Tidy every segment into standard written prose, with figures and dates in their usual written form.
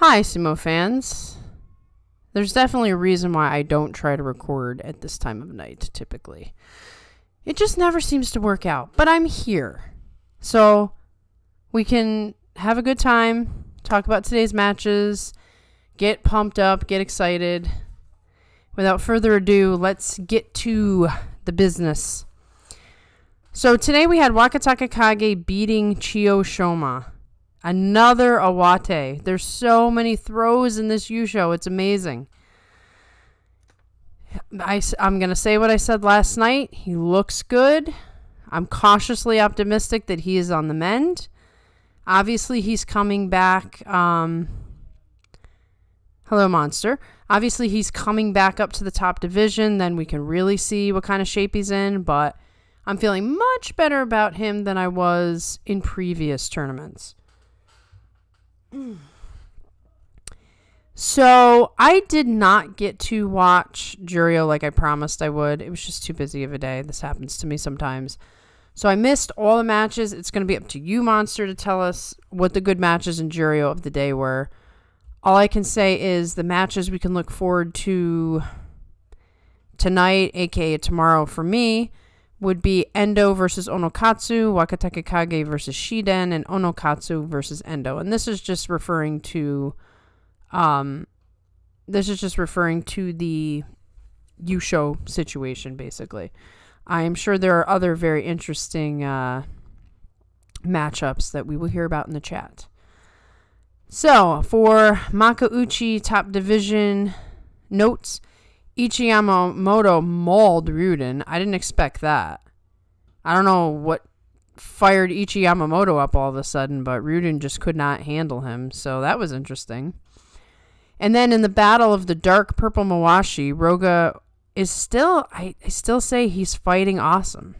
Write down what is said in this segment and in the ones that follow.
Hi, Sumo fans. There's definitely a reason why I don't try to record at this time of night, typically. It just never seems to work out, but I'm here. So, we can have a good time, talk about today's matches, get pumped up, get excited. Without further ado, let's get to the business. So, today we had Wakataka Kage beating Oshoma. Another Awate. There's so many throws in this Yusho. It's amazing. I'm going to say what I said last night. He looks good. I'm cautiously optimistic that he is on the mend. Obviously, he's coming back. Hello, Monster. Obviously, he's coming back up to the top division. Then we can really see what kind of shape he's in. But I'm feeling much better about him than I was in previous tournaments. So I did not get to watch Juryo like I promised I would. It was just too busy of a day. This happens to me sometimes. So I missed all the matches. It's going to be up to you, Monster, to tell us what the good matches in Juryo of the day were. All I can say is the matches we can look forward to tonight, aka tomorrow for me, would be Endo versus Onokatsu, Wakataka Kage versus Shiden, and Onokatsu versus Endo. And this is just referring to the Yusho situation, basically. I am sure there are other very interesting matchups that we will hear about in the chat. So, for Makauchi top division notes, Ichiyamamoto mauled Ryuden. I didn't expect that. I don't know what fired Ichiyamamoto up all of a sudden, but Ryuden just could not handle him, so that was interesting. And then in the battle of the dark purple Mawashi, Roga is still, I still say he's fighting awesome.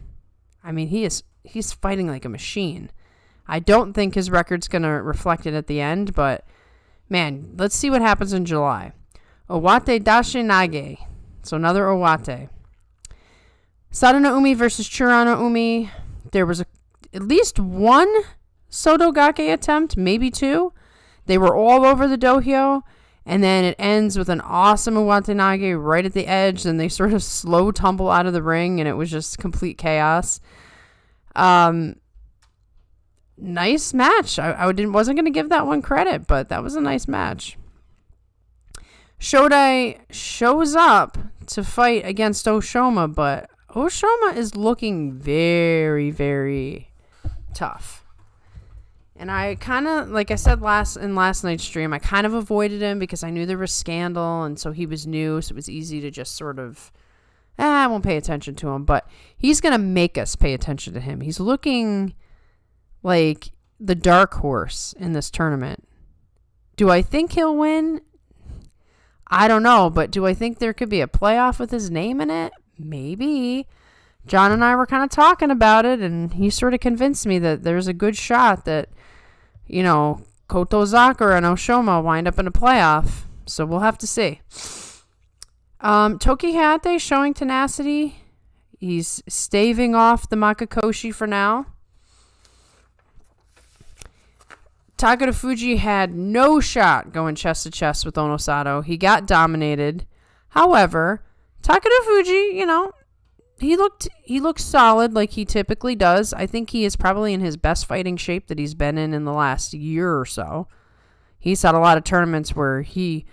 I mean, he's fighting like a machine. I don't think his record's going to reflect it at the end, but man, let's see what happens in July. Owate Dashinage. So another Owate. Sadano Umi versus Churano Umi. There was at least one Sotogake attempt, maybe two. They were all over the dohyo. And then it ends with an awesome Uwatenage right at the edge. And they sort of slow tumble out of the ring. And it was just complete chaos. Nice match. I wasn't going to give that one credit, but that was a nice match. Shodai shows up to fight against Oshoma, but Oshoma is looking very, very tough. And I kind of, like I said in last night's stream, I kind of avoided him because I knew there was scandal, and so he was new, so it was easy to just sort of, I won't pay attention to him, but he's going to make us pay attention to him. He's looking like the dark horse in this tournament. Do I think he'll win? I don't know, but do I think there could be a playoff with his name in it? Maybe. John and I were kind of talking about it, and he sort of convinced me that there's a good shot that, Kotozakura and Oshoma wind up in a playoff. So we'll have to see. Toki Hayate showing tenacity. He's staving off the Makakoshi for now. Takara Fuji had no shot going chest to chest with Onosato. He got dominated. However, Takara Fuji, he looked solid like he typically does. I think he is probably in his best fighting shape that he's been in the last year or so. He's had a lot of tournaments where he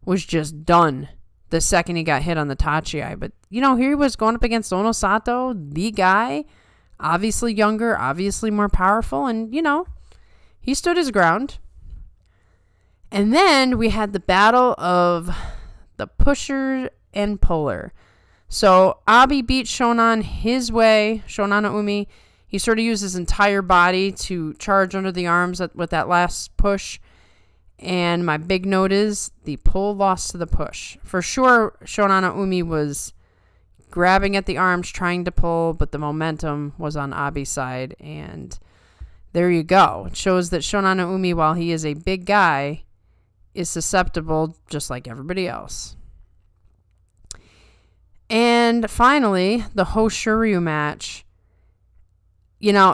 was just done the second he got hit on the Tachi. But, here he was going up against Onosato, the guy, obviously younger, obviously more powerful, and, he stood his ground. And then we had the battle of the pusher and puller. So Abi beat Shonan his way, Shonan Umi. He sort of used his entire body to charge under the arms with that last push. And my big note is the pull lost to the push. For sure, Shonan Umi was grabbing at the arms, trying to pull, but the momentum was on Abi's side, and there you go. It shows that Shonan Umi, while he is a big guy, is susceptible just like everybody else. And finally, the Hoshoryu match.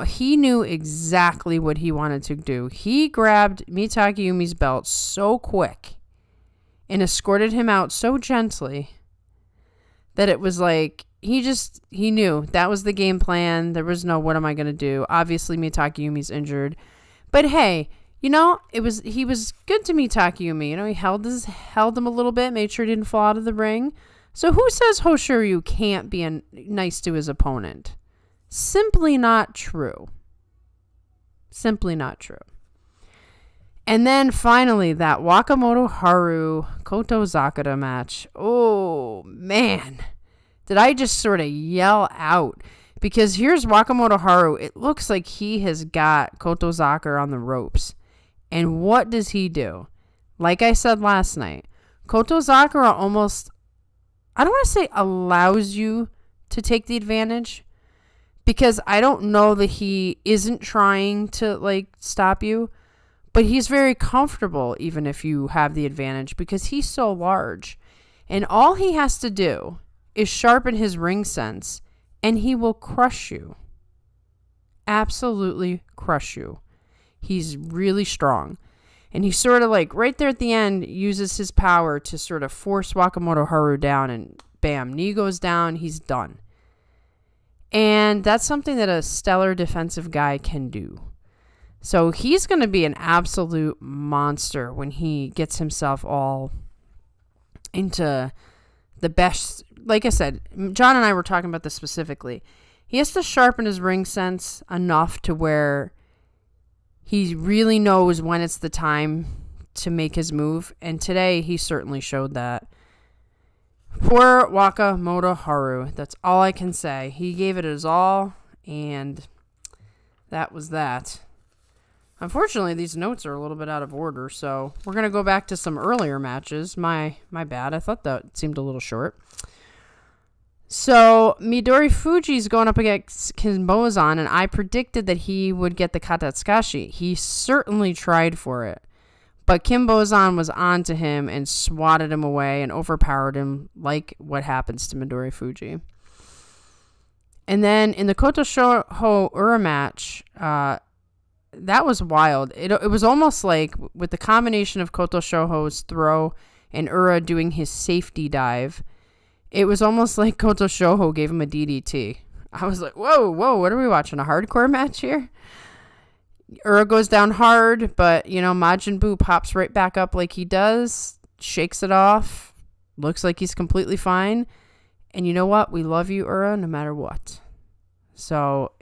he knew exactly what he wanted to do. He grabbed Mitakeyumi's belt so quick and escorted him out so gently that it was like he knew that was the game plan. There was no, what am I going to do? Obviously, Mitakeyumi's injured. But hey, he was good to Mitakeyumi. He held him a little bit, made sure he didn't fall out of the ring. So who says Hoshoryu can't be nice to his opponent? Simply not true. Simply not true. And then finally, that Wakamoto Haru Kotozakura match. Oh, man. Did I just sort of yell out? Because here's Wakamoto Haru. It looks like he has got Kotozakura on the ropes. And what does he do? Like I said last night, Kotozakura almost, I don't want to say allows you to take the advantage, because I don't know that he isn't trying to stop you, but he's very comfortable even if you have the advantage, because he's so large. And all he has to do is sharpen his ring sense and he will crush you. Absolutely crush you. He's really strong. And he sort of right there at the end uses his power to sort of force Wakamoto Haru down, and bam, knee goes down, he's done. And that's something that a stellar defensive guy can do. So he's going to be an absolute monster when he gets himself all into the best. Like I said, John and I were talking about this specifically. He has to sharpen his ring sense enough to where he really knows when it's the time to make his move. And today he certainly showed that. Poor Wakamoto Haru. That's all I can say. He gave it his all, and that was that. Unfortunately, these notes are a little bit out of order, so we're going to go back to some earlier matches. My bad. I thought that seemed a little short. So, Midori Fuji's going up against Kinbozan, and I predicted that he would get the Katatsukashi. He certainly tried for it. But Kinbozan was on to him and swatted him away and overpowered him, like what happens to Midori Fuji. And then in the Koto Shoho Ura match, that was wild. It was almost like with the combination of Koto Shoho's throw and Ura doing his safety dive, it was almost like Koto Shoho gave him a DDT. I was like, whoa, what are we watching? A hardcore match here? Ura goes down hard, but, Majin Buu pops right back up like he does, shakes it off, looks like he's completely fine. And you know what? We love you, Ura, no matter what. So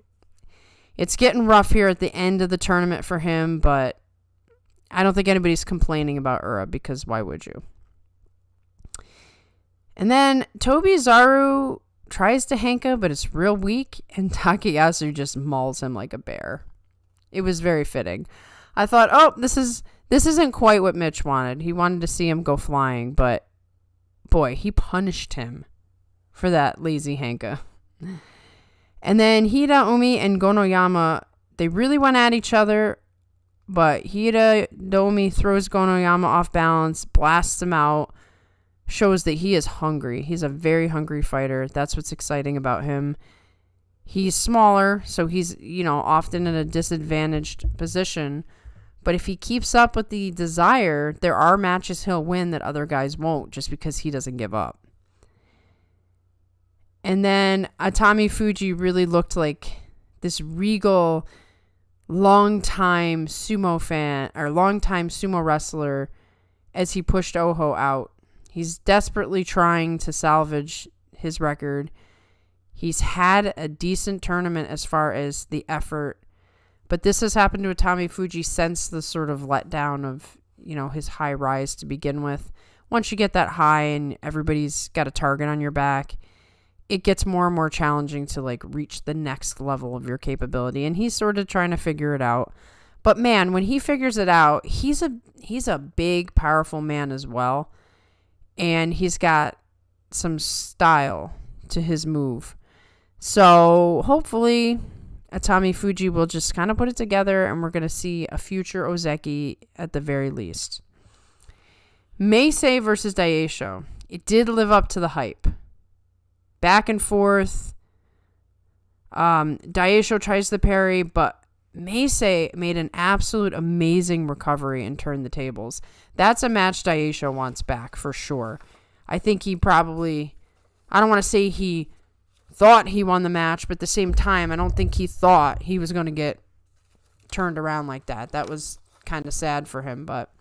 it's getting rough here at the end of the tournament for him, but I don't think anybody's complaining about Ura, because why would you? And then Tobizaru tries to Henka, but it's real weak, and Takayasu just mauls him like a bear. It was very fitting. I thought, this isn't quite what Mitch wanted. He wanted to see him go flying, but boy, he punished him for that lazy Henka. And then Hida-Omi and Gonoyama, they really went at each other, but Hida-Omi throws Gonoyama off balance, blasts him out, shows that he is hungry. He's a very hungry fighter. That's what's exciting about him. He's smaller, so he's, often in a disadvantaged position. But if he keeps up with the desire, there are matches he'll win that other guys won't, just because he doesn't give up. And then Atami Fuji really looked like this regal, longtime sumo wrestler as he pushed Oho out. He's desperately trying to salvage his record. He's had a decent tournament as far as the effort, but this has happened to Atami Fuji since the sort of letdown of, his high rise to begin with. Once you get that high and everybody's got a target on your back, it gets more and more challenging to reach the next level of your capability. And he's sort of trying to figure it out. But man, when he figures it out, he's a big, powerful man as well. And he's got some style to his move. So hopefully Atami Fuji will just kind of put it together, and we're going to see a future Ozeki at the very least. Meisei versus Daisho. It did live up to the hype. Back and forth. Daisho tries the parry, but Meisei made an absolute amazing recovery and turned the tables. That's a match Daisho wants back for sure. I think he probably, I don't want to say he thought he won the match, but at the same time, I don't think he thought he was going to get turned around like that. That was kind of sad for him, but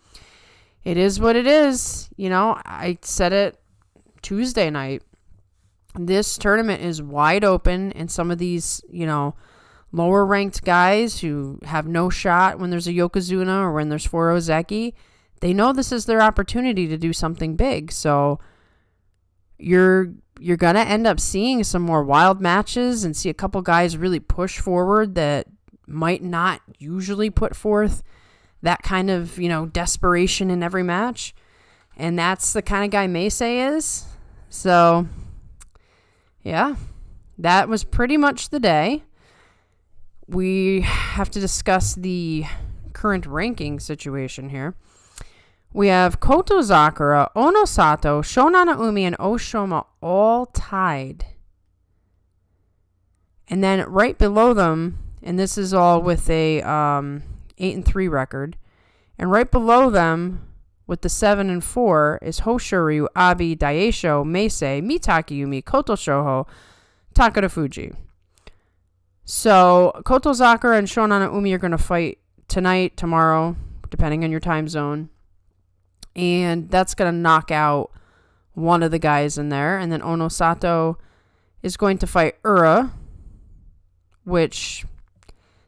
it is what it is. You know, I said it Tuesday night. This tournament is wide open, and some of these, you know, lower ranked guys who have no shot when there's a Yokozuna or when there's 4 Ozeki, they know this is their opportunity to do something big. So you're going to end up seeing some more wild matches and see a couple guys really push forward that might not usually put forth that kind of, you know, desperation in every match. And that's the kind of guy Meisei is. So, yeah, that was pretty much the day. We have to discuss the current ranking situation here. We have Kotozakura, Onosato, Shonanaumi, and Oshoma all tied. And then right below them, and this is all with a 8-3 record, and right below them with the 7-4 is Hoshoryu, Abi, Daisho, Meisei, Mitakayumi, Koto Shoho, Takara Fuji. So Kotozakura and Shonanaumi are going to fight tonight, tomorrow, depending on your time zone. And that's going to knock out one of the guys in there. And then Onosato is going to fight Ura, which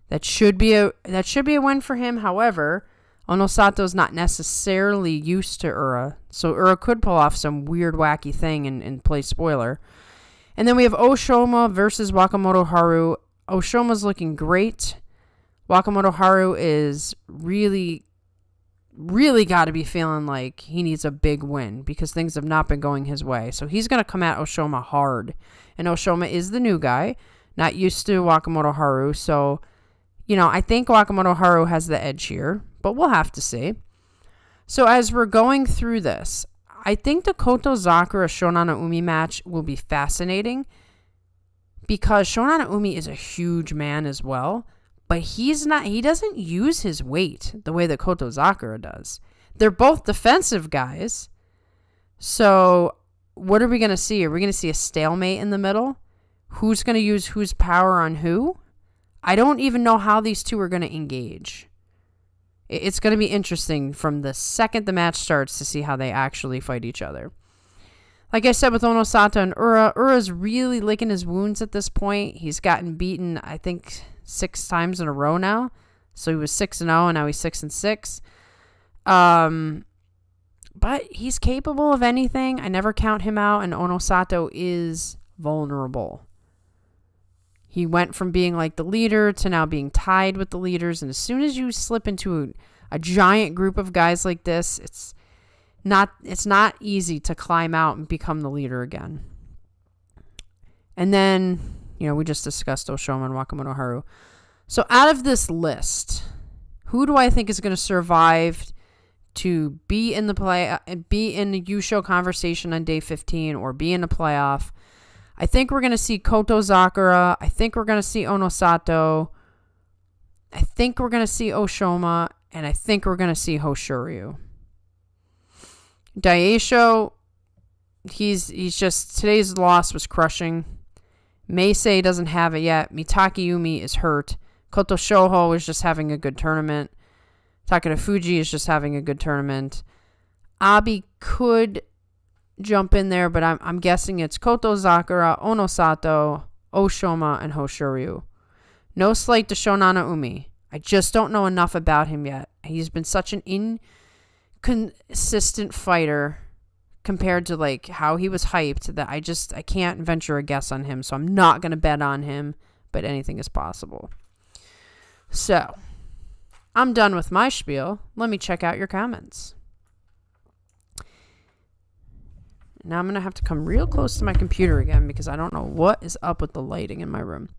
that should be a win for him. However, Onosato is not necessarily used to Ura, so Ura could pull off some weird, wacky thing and play spoiler. And then we have Oshoma versus Wakamoto Haru. Oshoma's looking great. Wakamoto Haru is really got to be feeling like he needs a big win because things have not been going his way. So he's going to come at Oshoma hard. And Oshoma is the new guy, not used to Wakamoto Haru. So, you know, I think Wakamoto Haru has the edge here, but we'll have to see. So as we're going through this, I think the Kotozakura Shonanaumi match will be fascinating because Shonanaumi is a huge man as well. But he doesn't use his weight the way that Kotozakura does. They're both defensive guys. So what are we going to see? Are we going to see a stalemate in the middle? Who's going to use whose power on who? I don't even know how these two are going to engage. It's going to be interesting from the second the match starts to see how they actually fight each other. Like I said with Onosato and Ura's really licking his wounds at this point. He's gotten beaten, I think, 6 times in a row now. So he was 6-0 and now he's 6-6. But he's capable of anything. I never count him out, and Onosato is vulnerable. He went from being like the leader to now being tied with the leaders, and as soon as you slip into a giant group of guys like this, it's not easy to climb out and become the leader again. And then, you know, we just discussed Oshoma and Wakamoto Haru. So out of this list, who do I think is going to survive to be in the Yusho conversation on day 15 or be in the playoff? I think we're going to see Kotozakura. I think we're going to see Onosato. I think we're going to see Oshoma. And I think we're going to see Hoshoryu. Daisho, he's just, today's loss was crushing. Meisei doesn't have it yet. Mitakayumi is hurt. Koto Shoho is just having a good tournament. Takara Fuji is just having a good tournament. Abi could jump in there, but I'm guessing it's Kotozakura, Onosato, Oshoma, and Hoshoryu. No slight to Shonanaumi. I just don't know enough about him yet. He's been such an inconsistent fighter compared to like how he was hyped that I can't venture a guess on him. So I'm not going to bet on him, but anything is possible. So I'm done with my spiel. Let me check out your comments. Now I'm going to have to come real close to my computer again because I don't know what is up with the lighting in my room.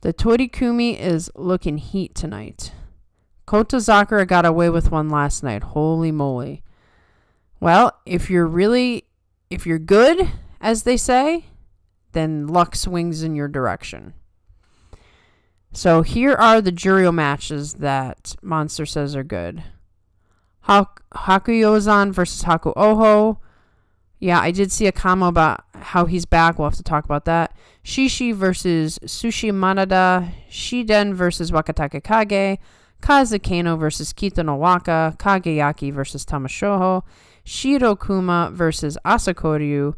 The Torikumi is looking heat tonight. Kotozakura got away with one last night. Holy moly. Well, if you're good, as they say, then luck swings in your direction. So here are the Juryo matches that Monster says are good. Hakuyozan versus Haku Oho. Yeah, I did see a comment about how he's back. We'll have to talk about that. Shishi versus Sushi Manada. Shiden versus Wakatake Kage. Kazukano versus Kito no Waka. Kageyaki versus Tamashoho. Shirokuma versus Asakoryu.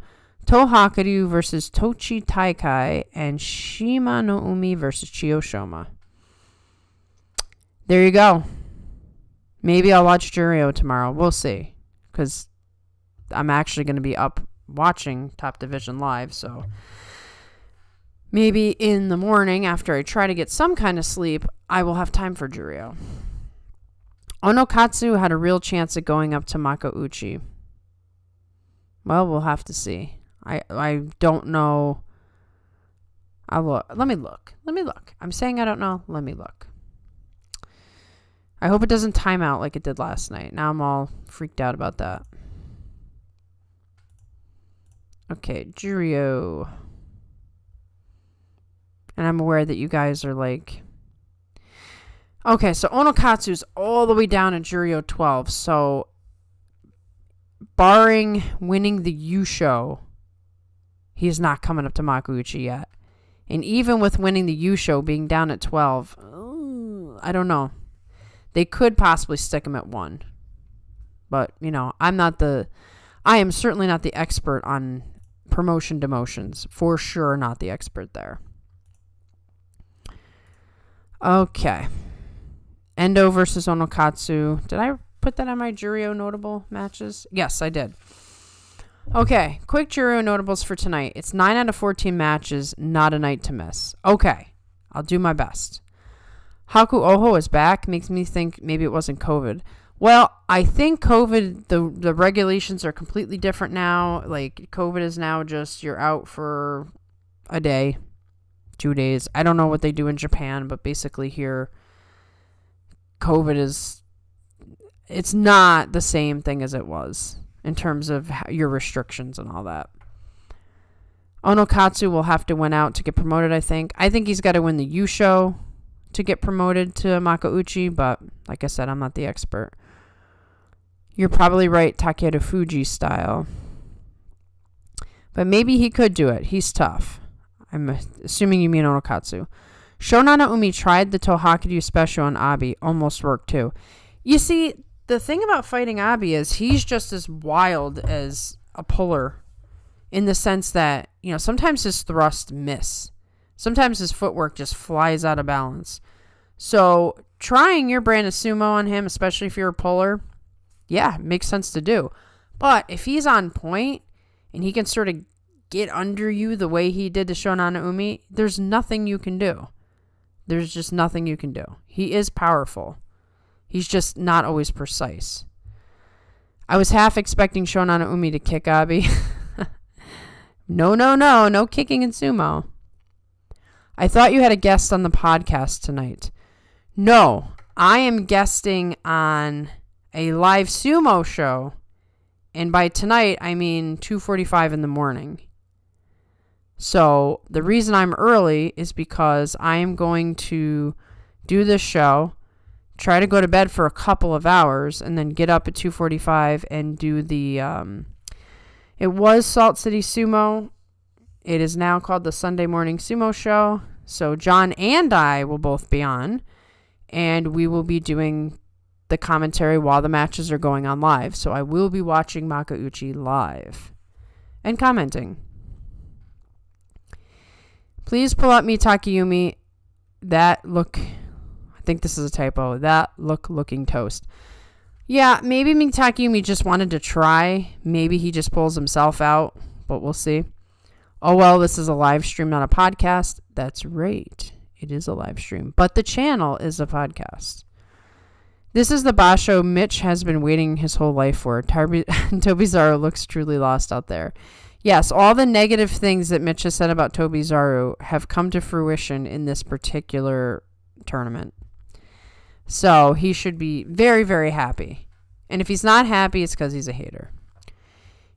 Tohakuryu versus Tochi Taikai. And Shima no Umi versus Chiyoshoma. There you go. Maybe I'll watch Juryo tomorrow. We'll see. Because I'm actually going to be up watching Top Division live. So maybe in the morning after I try to get some kind of sleep, I will have time for Juryo. Onokatsu had a real chance at going up to Makauchi. Well, we'll have to see. I don't know. Let me look. I'm saying I don't know. Let me look. I hope it doesn't time out like it did last night. Now I'm all freaked out about that. Okay, Juryo. And I'm aware that you guys are like... Okay, so Onokatsu's all the way down at Juryo 12. So, barring winning the Yusho, he's not coming up to Makuuchi yet. And even with winning the Yusho being down at 12, I don't know. They could possibly stick him at 1. But, I am certainly not the expert on promotion demotions. For sure not the expert there. Okay. Endo versus Onokatsu. Did I put that on my Juryo notable matches? Yes, I did. Okay, quick Juryo notables for tonight. It's 9 out of 14 matches, not a night to miss. Okay, I'll do my best. Haku Oho is back. Makes me think maybe it wasn't COVID. Well, I think COVID, the regulations are completely different now. Like, COVID is now just you're out for a day, 2 days. I don't know what they do in Japan, but basically here, COVID it's not the same thing as it was in terms of your restrictions and all that. Onokatsu will have to win out to get promoted, I think. I think he's got to win the Yusho to get promoted to Makauchi, but like I said, I'm not the expert. You're probably right, Takeru Fuji style. But maybe he could do it. He's tough. I'm assuming you mean Onokatsu. Shonana Umi tried the Tohakuryu special on Abi. Almost worked too. You see, the thing about fighting Abi is he's just as wild as a puller in the sense that, sometimes his thrusts miss. Sometimes his footwork just flies out of balance. So trying your brand of sumo on him, especially if you're a puller, yeah, makes sense to do. But if he's on point and he can sort of get under you the way he did to Shonana Umi, there's nothing you can do. There's just nothing you can do. He is powerful. He's just not always precise. I was half expecting Shonana Umi to kick Abi. No kicking in sumo. I thought you had a guest on the podcast tonight. No, I am guesting on a live sumo show. And by tonight, I mean 2:45 in the morning. So the reason I'm early is because I am going to do this show, try to go to bed for a couple of hours, and then get up at 2:45 and do the, it was Salt City Sumo. It is now called the Sunday Morning Sumo Show. So John and I will both be on, and we will be doing the commentary while the matches are going on live. So I will be watching Makauchi live and commenting. Please pull up Takayumi. I think this is a typo. Looking toast. Yeah, maybe Takayumi just wanted to try. Maybe he just pulls himself out, but we'll see. Oh, well, this is a live stream, not a podcast. That's right. It is a live stream, but the channel is a podcast. This is the basho Mitch has been waiting his whole life for. Tobizaru looks truly lost out there. Yes, all the negative things that Mitch has said about Tobizaru have come to fruition in this particular tournament. So he should be very, very happy. And if he's not happy, it's because he's a hater.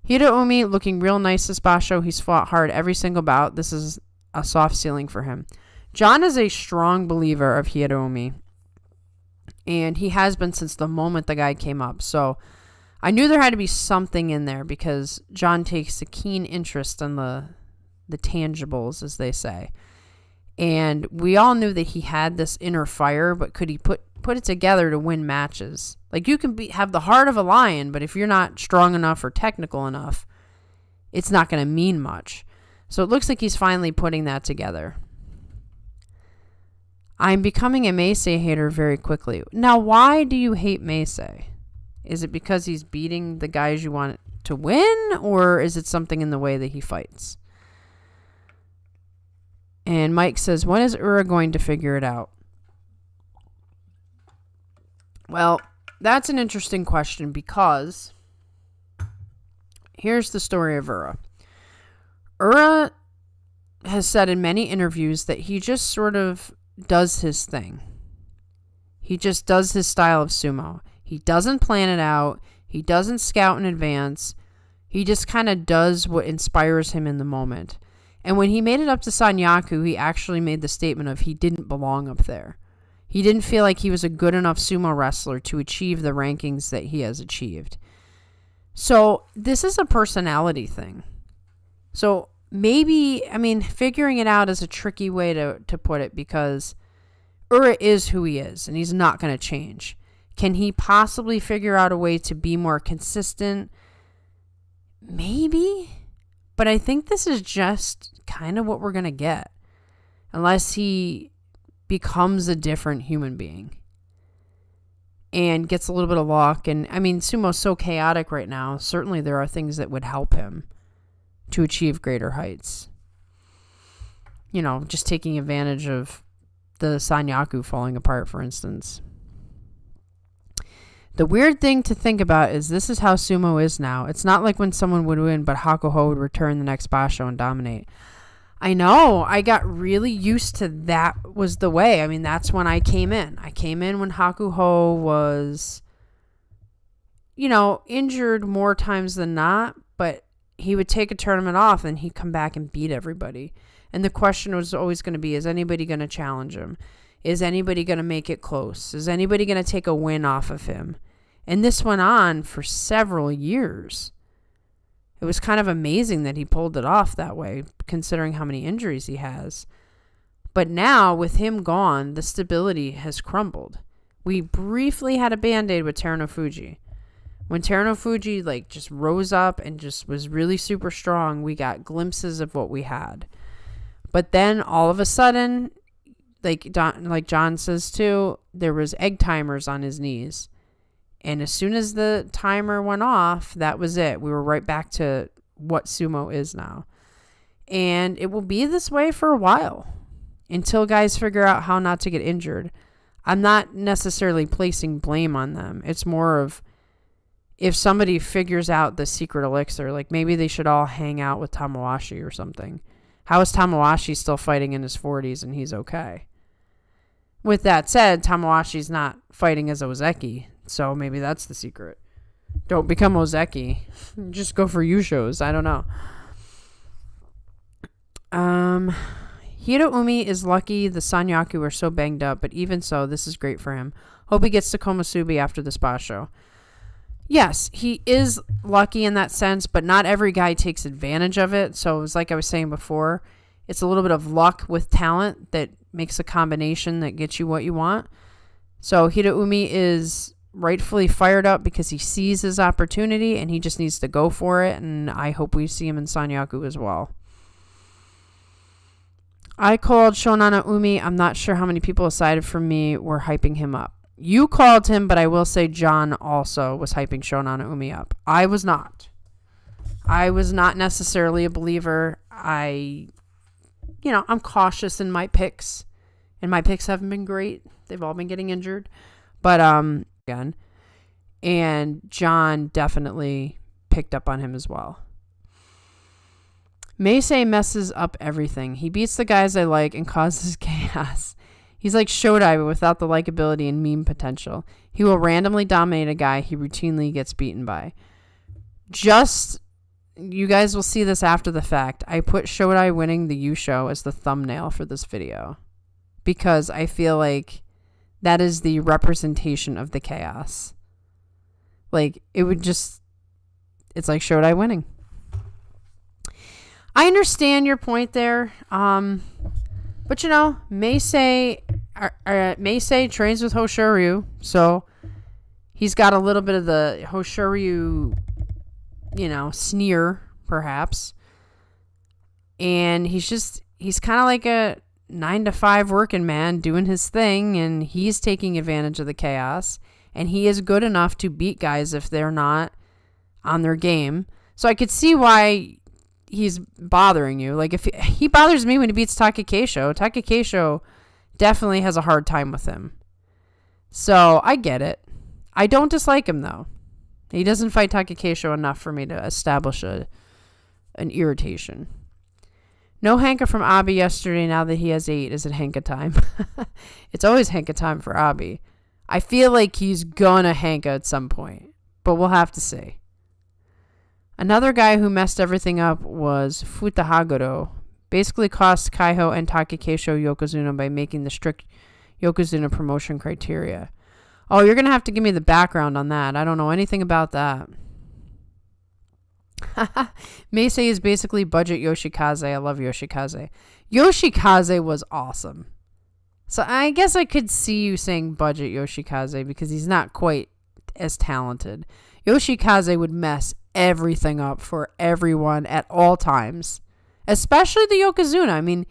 Hiroumi looking real nice this basho. He's fought hard every single bout. This is a soft ceiling for him. John is a strong believer of Hiroumi, and he has been since the moment the guy came up. So I knew there had to be something in there because John takes a keen interest in the tangibles, as they say. And we all knew that he had this inner fire, but could he put it together to win matches? Like, you can have the heart of a lion, but if you're not strong enough or technical enough, it's not going to mean much. So it looks like he's finally putting that together. I'm becoming a Meisei hater very quickly. Now, why do you hate Meisei? Is it because he's beating the guys you want to win, or is it something in the way that he fights? And Mike says, when is Ura going to figure it out? Well, that's an interesting question because here's the story of Ura. Ura has said in many interviews that he just sort of does his thing. He just does his style of sumo. He doesn't plan it out. He doesn't scout in advance. He just kind of does what inspires him in the moment. And when he made it up to Sanyaku, he actually made the statement of he didn't belong up there. He didn't feel like he was a good enough sumo wrestler to achieve the rankings that he has achieved. So this is a personality thing. So maybe, figuring it out is a tricky way to put it because Ura is who he is and he's not going to change. Can he possibly figure out a way to be more consistent? Maybe. But I think this is just kind of what we're going to get. Unless he becomes a different human being. And gets a little bit of luck. And, sumo's so chaotic right now. Certainly there are things that would help him to achieve greater heights. Just taking advantage of the Sanyaku falling apart, for instance. The weird thing to think about is this is how sumo is now. It's not like when someone would win, but Hakuho would return the next basho and dominate. I know. I got really used to that was the way. That's when I came in. I came in when Hakuho was, injured more times than not, but he would take a tournament off and he'd come back and beat everybody. And the question was always going to be, is anybody going to challenge him? Is anybody going to make it close? Is anybody going to take a win off of him? And this went on for several years. It was kind of amazing that he pulled it off that way, considering how many injuries he has. But now, with him gone, the stability has crumbled. We briefly had a Band-Aid with Terunofuji. When Terunofuji just rose up and just was really super strong, we got glimpses of what we had. But then all of a sudden, like John says too, there was egg timers on his knees. And as soon as the timer went off, that was it. We were right back to what sumo is now. And it will be this way for a while until guys figure out how not to get injured. I'm not necessarily placing blame on them. It's more of if somebody figures out the secret elixir, like maybe they should all hang out with Tamawashi or something. How is Tamawashi still fighting in his 40s and he's okay? With that said, Tamawashi's not fighting as Ozeki, so maybe that's the secret. Don't become Ozeki. Just go for Yushos. I don't know. Hiroumi is lucky the Sanyaku are so banged up, but even so, this is great for him. Hope he gets to Komusubi after this basho. Yes, he is lucky in that sense, but not every guy takes advantage of it. So it's like I was saying before, it's a little bit of luck with talent that makes a combination that gets you what you want. So Hiroumi is rightfully fired up because he sees his opportunity and he just needs to go for it. And I hope we see him in Sanyaku as well. I called Shonana Umi. I'm not sure how many people aside from me were hyping him up. You called him, but I will say John also was hyping Shonana Umi up. I was not. I was not necessarily a believer. I'm cautious in my picks. And my picks haven't been great. They've all been getting injured. But, again. And John definitely picked up on him as well. Meisei messes up everything. He beats the guys I like and causes chaos. He's like Shodai, but without the likability and meme potential. He will randomly dominate a guy he routinely gets beaten by. Just you guys will see this after the fact. I put Shodai winning the Yusho as the thumbnail for this video because I feel like that is the representation of the chaos. Like, it would just, it's like Shodai winning. I understand your point there. But you know, Meisei trains with Hoshoryu, so he's got a little bit of the Hoshoryu, you know, sneer, perhaps. And he's kind of like a 9-to-5 working man doing his thing, and he's taking advantage of the chaos. And he is good enough to beat guys if they're not on their game. So I could see why he's bothering you. Like, if he bothers me when he beats Takakeisho. Takakeisho definitely has a hard time with him. So I get it. I don't dislike him, though. He doesn't fight Takakeisho enough for me to establish an irritation. No Henka from Abi yesterday now that he has 8. Is it Henka time? It's always Henka time for Abi. I feel like he's gonna Henka at some point, but we'll have to see. Another guy who messed everything up was Futahaguro. Basically cost Kaiho and Takakeisho Yokozuna by making the strict Yokozuna promotion criteria. Oh, you're going to have to give me the background on that. I don't know anything about that. Meisei is basically budget Yoshikaze. I love Yoshikaze. Yoshikaze was awesome. So I guess I could see you saying budget Yoshikaze because he's not quite as talented. Yoshikaze would mess everything up for everyone at all times, especially the Yokozuna. I mean,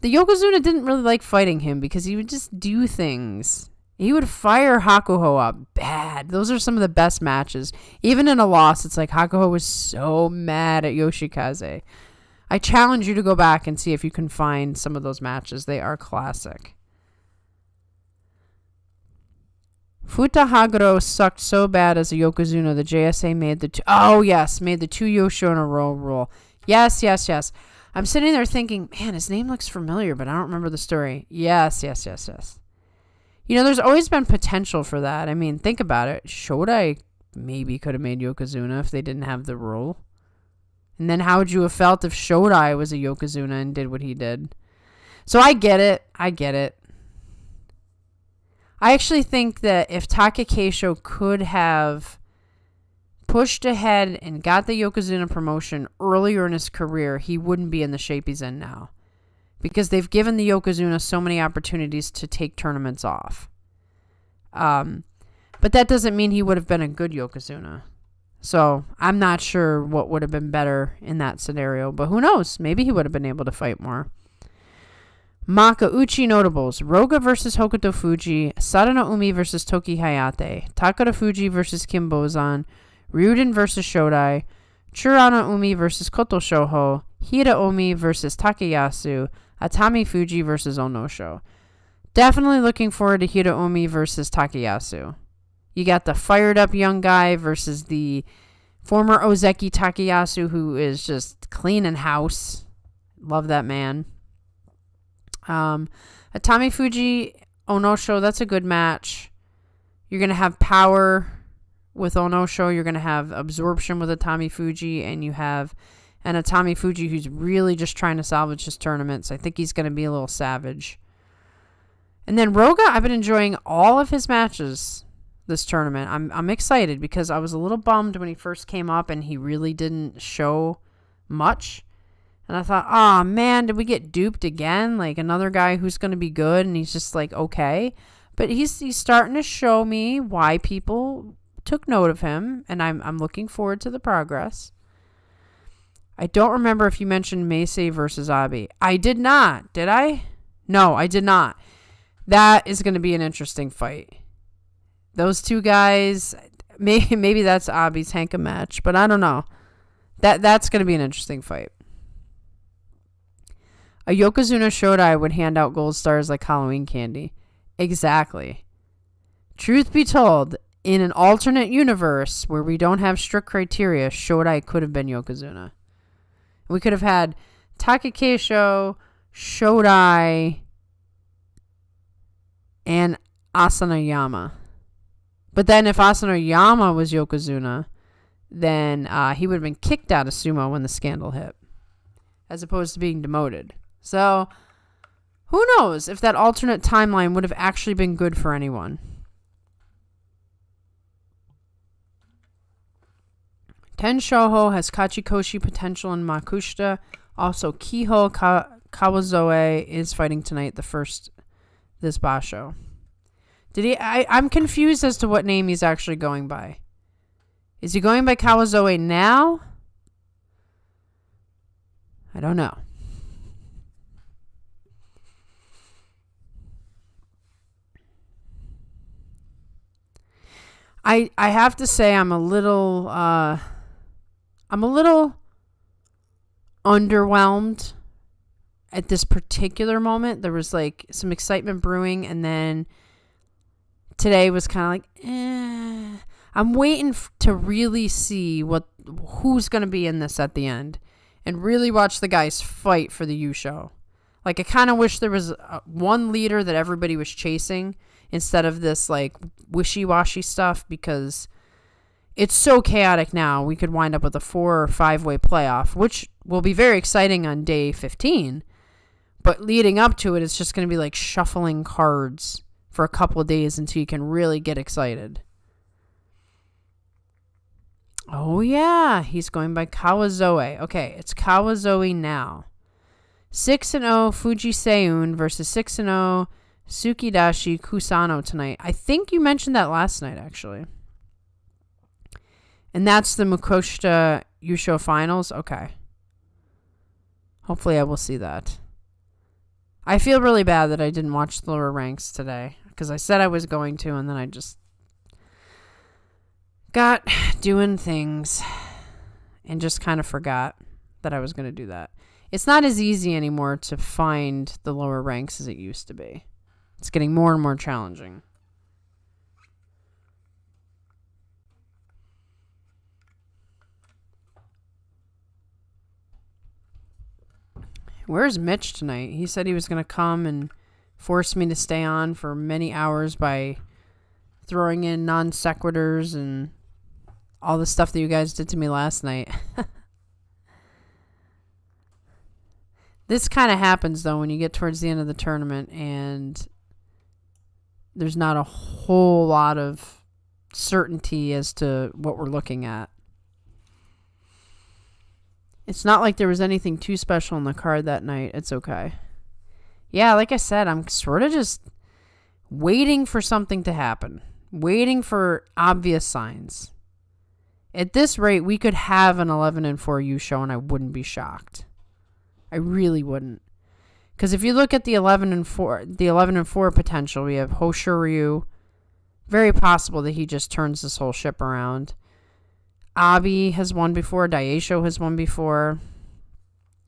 the Yokozuna didn't really like fighting him because he would just do things. He would fire Hakuho up bad. Those are some of the best matches. Even in a loss, it's like Hakuho was so mad at Yoshikaze. I challenge you to go back and see if you can find some of those matches. They are classic. Futahaguro sucked so bad as a Yokozuna, the JSA made the made the 2 Yosho in a row rule. Yes. I'm sitting there thinking, man, his name looks familiar, but I don't remember the story. Yes. You know, there's always been potential for that. I mean, think about it. Shodai maybe could have made Yokozuna if they didn't have the rule. And then how would you have felt if Shodai was a Yokozuna and did what he did? So I get it. I actually think that if Takakeisho could have pushed ahead and got the Yokozuna promotion earlier in his career, he wouldn't be in the shape he's in now. Because they've given the Yokozuna so many opportunities to take tournaments off. But that doesn't mean he would have been a good Yokozuna. So I'm not sure what would have been better in that scenario. But who knows? Maybe he would have been able to fight more. Makauchi notables: Roga versus Hokuto Fuji, Sadano Umi versus Toki Hayate, Takara Fuji versus Kim Bozan, Ryuden versus Shodai, Churana Umi versus Koto Shoho, Hira Omi versus Takayasu, Atami Fuji versus Onosho. Definitely looking forward to Hira Omi versus Takayasu. You got the fired up young guy versus the former Ozeki Takayasu, who is just cleaning house. Love that man. Atami Fuji, Onosho, that's a good match. You're going to have power with Onosho. You're going to have absorption with Atami Fuji. And you have an Atami Fuji who's really just trying to salvage his tournament. So I think he's going to be a little savage. And then Roga, I've been enjoying all of his matches this tournament. I'm excited because I was a little bummed when he first came up and he really didn't show much. And I thought, oh man, did we get duped again? Like another guy who's going to be good and he's just like, okay. But he's starting to show me why people took note of him. And I'm looking forward to the progress. I don't remember if you mentioned Meisei versus Abi. I did not. Did I? No, I did not. That is going to be an interesting fight. Those two guys, maybe that's Abi's Henka match, but I don't know. That's going to be an interesting fight. A Yokozuna Shodai would hand out gold stars like Halloween candy. Exactly. Truth be told, in an alternate universe where we don't have strict criteria, Shodai could have been Yokozuna. We could have had Takakeisho, Shodai, and Asanoyama. But then if Asanoyama was Yokozuna, then he would have been kicked out of sumo when the scandal hit, as opposed to being demoted. So who knows if that alternate timeline would have actually been good for anyone. Ten Shoujo has Kachikoshi potential in Makushita. Also, Kiho Kawazoe is fighting tonight, this basho. I'm confused as to what name he's actually going by. Is he going by Kawazoe now? I don't know. I have to say I'm a little underwhelmed at this particular moment. There was like some excitement brewing, and then today was kind of like, I'm waiting to really see who's going to be in this at the end, and really watch the guys fight for the Yusho. Like, I kind of wish there was one leader that everybody was chasing instead of this like wishy-washy stuff, because it's so chaotic now. We could wind up with a 4 or 5-way playoff, which will be very exciting on day 15. But leading up to it, it's just going to be like shuffling cards for a couple of days until you can really get excited. Oh, yeah. He's going by Kawazoe. Okay, it's Kawazoe now. 6-0 Fuji Seiyun versus 6-0 Tsukidashi Kusano tonight. I think you mentioned that last night, actually. And that's the Makushita Yusho finals? Okay. Hopefully I will see that. I feel really bad that I didn't watch the lower ranks today, because I said I was going to, and then I just got doing things and just kind of forgot that I was going to do that. It's not as easy anymore to find the lower ranks as it used to be. It's getting more and more challenging. Where's Mitch tonight? He said he was going to come and force me to stay on for many hours by throwing in non sequiturs and all the stuff that you guys did to me last night. This kind of happens, though, when you get towards the end of the tournament and there's not a whole lot of certainty as to what we're looking at. It's not like there was anything too special in the card that night. It's okay. Yeah, like I said, I'm sort of just waiting for something to happen. Waiting for obvious signs. At this rate, we could have an 11-4 Yusho and I wouldn't be shocked. I really wouldn't. Because if you look at the 11-4 potential, we have Hoshoryu. Very possible that he just turns this whole ship around. Abi has won before. Daisho has won before.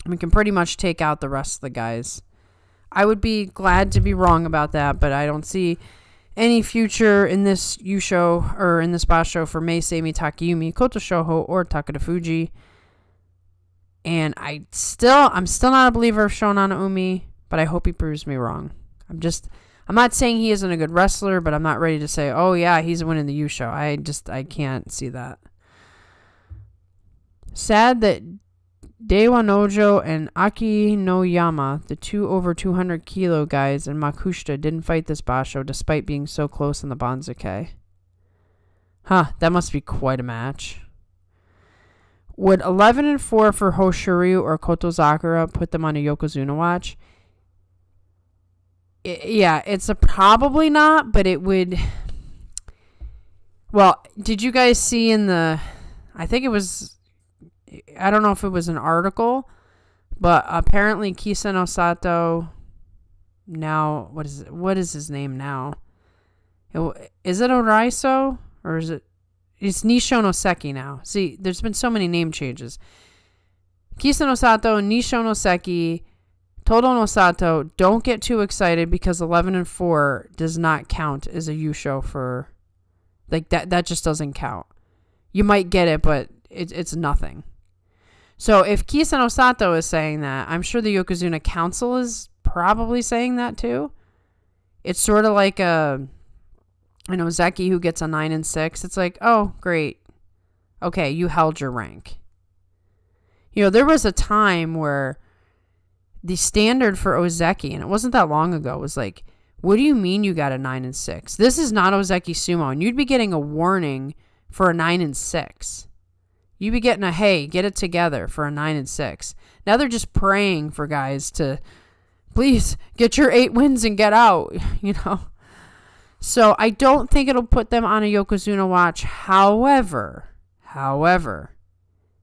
We can pretty much take out the rest of the guys. I would be glad to be wrong about that, but I don't see any future in this Yusho or in this basho for Mei Seimi, Takayumi, Koto Shoujo, or Takeda Fuji. And I'm still not a believer of Shonan Umi, but I hope he proves me wrong. I'm not saying he isn't a good wrestler, but I'm not ready to say, oh yeah, he's winning the Yusho. I can't see that. Sad that Dewa Nojo and Aki no Yama, the two over 200 kilo guys in Makushita, didn't fight this basho despite being so close in the Banzuke. Huh, that must be quite a match. Would 11-4 for Hoshoryu or Kotozakura put them on a Yokozuna watch? Yeah, it's a probably not, but it would. Well, did you guys see in the, I think it was, I don't know if it was an article, but apparently Kisa Onosato now, what is his name now? Is it Oraiso or is it? It's Nisho no Seki now. See, there's been so many name changes. Kisa Onosato, Nisho no Seki, Todo Onosato. Don't get too excited because 11-4 does not count as a Yusho for, like, that just doesn't count. You might get it, but it's nothing. So if Kisa Onosato is saying that, I'm sure the Yokozuna Council is probably saying that too. It's sort of like Zeki who gets a 9-6. It's like, oh, great. okay, you held your rank. You know, there was a time where the standard for Ozeki, and it wasn't that long ago, was like, what do you mean you got a 9-6? This is not Ozeki Sumo, and you'd be getting a warning for a 9-6. You'd be getting a, hey, get it together for a 9-6. Now they're just praying for guys to, please, get your 8 wins and get out, you know. So I don't think it'll put them on a Yokozuna watch. However,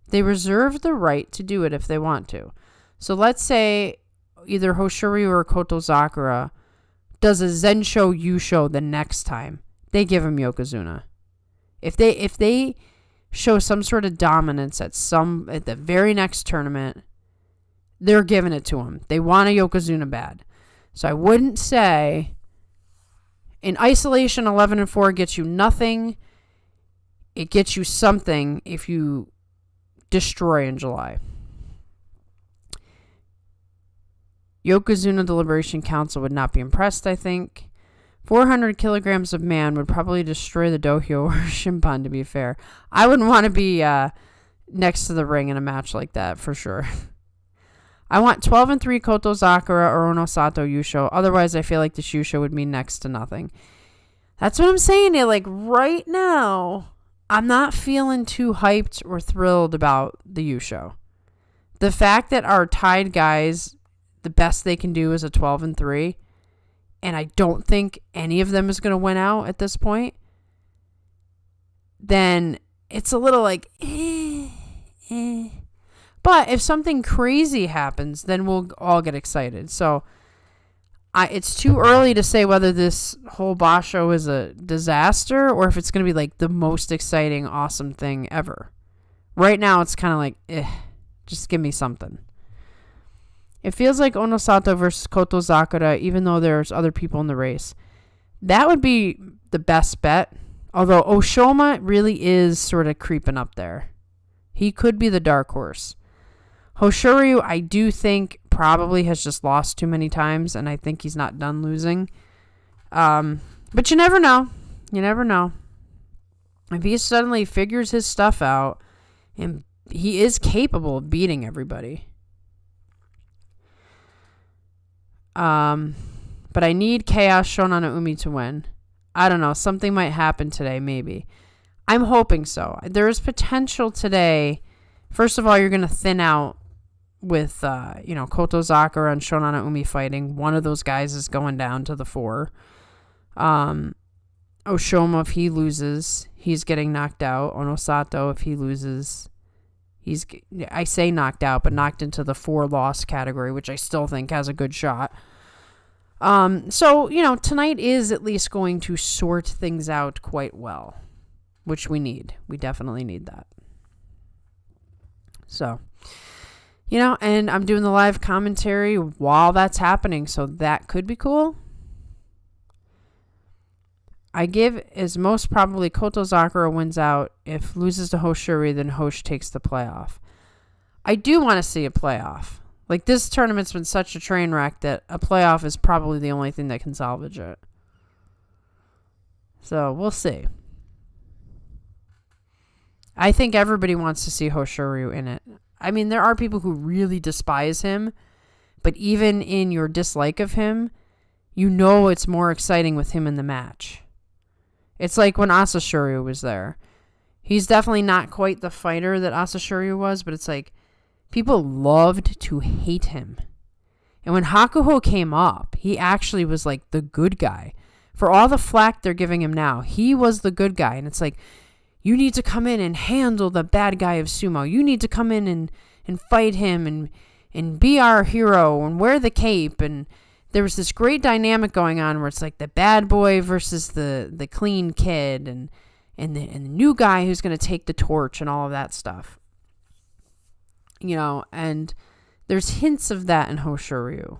they reserve the right to do it if they want to. So let's say either Hoshoryu or Kotozakura does a Zensho Yusho the next time. They give him Yokozuna. If they show some sort of dominance at the very next tournament, they're giving it to him. They want a Yokozuna bad. So I wouldn't say in isolation 11-4 gets you nothing. It gets you something if you destroy in July. Yokozuna Deliberation Council would not be impressed, I think. 400 kilograms of man would probably destroy the dohyo or shimpan, to be fair. I wouldn't want to be next to the ring in a match like that, for sure. I want 12-3 Kotozakura or Onosato Yusho. Otherwise, I feel like this Yusho would mean next to nothing. That's what I'm saying. Like, right now, I'm not feeling too hyped or thrilled about the Yusho. The fact that our tied guys, the best they can do is a 12-3, and I don't think any of them is going to win out at this point, then it's a little like, But if something crazy happens, then we'll all get excited. So it's too early to say whether this whole Basho is a disaster or if it's going to be like the most exciting, awesome thing ever. Right now, it's kind of like, just give me something. It feels like Onosato versus Kotozakura, even though there's other people in the race. That would be the best bet. Although Oshoma really is sort of creeping up there. He could be the dark horse. Hoshoryu, I do think, probably has just lost too many times, and I think he's not done losing. But you never know. You never know. If he suddenly figures his stuff out, and he is capable of beating everybody. But I need Chaos Shonan Umi to win. I don't know. Something might happen today, maybe. I'm hoping so. There is potential today. First of all, you're going to thin out with, Kotozakura and Shonan Umi fighting. One of those guys is going down to the 4. Oshoma, if he loses, he's getting knocked out. Onosato, if he loses, I say knocked out, but knocked into the 4 loss category, which I still think has a good shot. So, tonight is at least going to sort things out quite well, which we need. We definitely need that. So, and I'm doing the live commentary while that's happening, so that could be cool. I give as most probably Kotozakura wins out. If loses to Hoshoryu, then Hosh takes the playoff. I do want to see a playoff. Like, this tournament's been such a train wreck that a playoff is probably the only thing that can salvage it. So, we'll see. I think everybody wants to see Hoshoryu in it. I mean, there are people who really despise him, but even in your dislike of him, it's more exciting with him in the match. It's like when Asashoryu was there. He's definitely not quite the fighter that Asashoryu was, but it's like people loved to hate him. And when Hakuho came up, he actually was like the good guy. For all the flack they're giving him now, he was the good guy. And it's like, you need to come in and handle the bad guy of sumo. You need to come in and fight him and be our hero and wear the cape. And there was this great dynamic going on where it's like the bad boy versus the clean kid and the new guy who's going to take the torch and all of that stuff. And there's hints of that in Hoshoryu.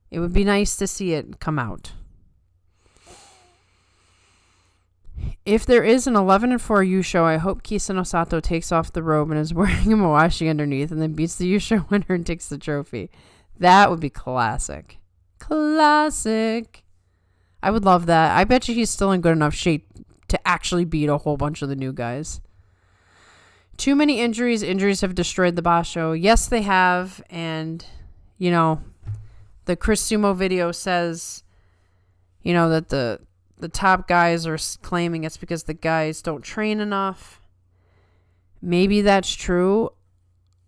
It would be nice to see it come out. If there is an 11-4 Yusho, I hope Kisanosato takes off the robe and is wearing a mawashi underneath and then beats the Yusho winner and takes the trophy. That would be classic. Classic. I would love that. I bet you he's still in good enough shape to actually beat a whole bunch of the new guys. too many injuries. Injuries have destroyed the Basho. Yes, they have. And, you know, the Chris Sumo video says, you know, that the top guys are claiming it's because the guys don't train enough. Maybe that's true.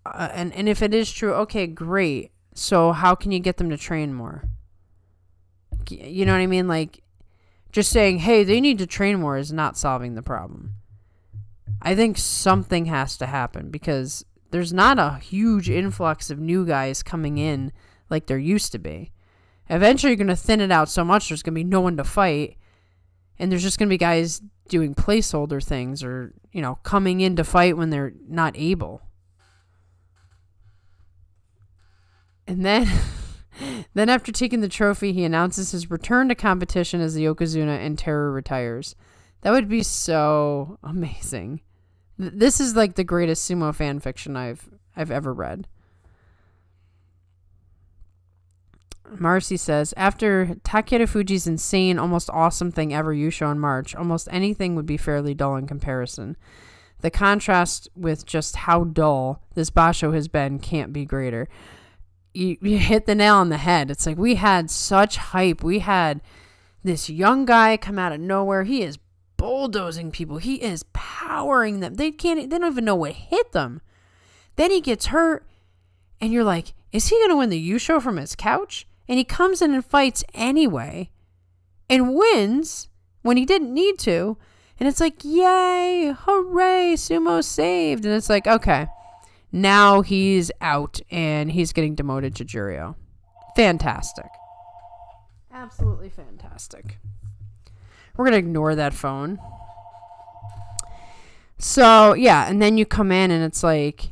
And if it is true, okay, great. So how can you get them to train more? You know what I mean? Like, just saying, hey, they need to train more is not solving the problem. I think something has to happen because there's not a huge influx of new guys coming in like there used to be. Eventually, you're going to thin it out so much, there's going to be no one to fight. And there's just going to be guys doing placeholder things or, you know, coming in to fight when they're not able. And then after taking the trophy, he announces his return to competition as the Yokozuna and Teru retires. That would be so amazing. This is like the greatest sumo fan fiction I've ever read. Marcy says, after Takeru Fuji's insane, almost awesome thing ever Yusho in March, almost anything would be fairly dull in comparison. The contrast with just how dull this Basho has been can't be greater. You hit the nail on the head. It's like we had such hype. We had this young guy come out of nowhere. He is bulldozing people. He is powering them. They don't even know what hit them. Then he gets hurt, and you're like, is he going to win the Yusho from his couch? And he comes in and fights anyway and wins when he didn't need to. And it's like, yay, hooray, Sumo saved. And it's like, okay, now he's out and he's getting demoted to Juryo. Fantastic. Absolutely fantastic. We're going to ignore that phone. So, yeah, and then you come in and it's like,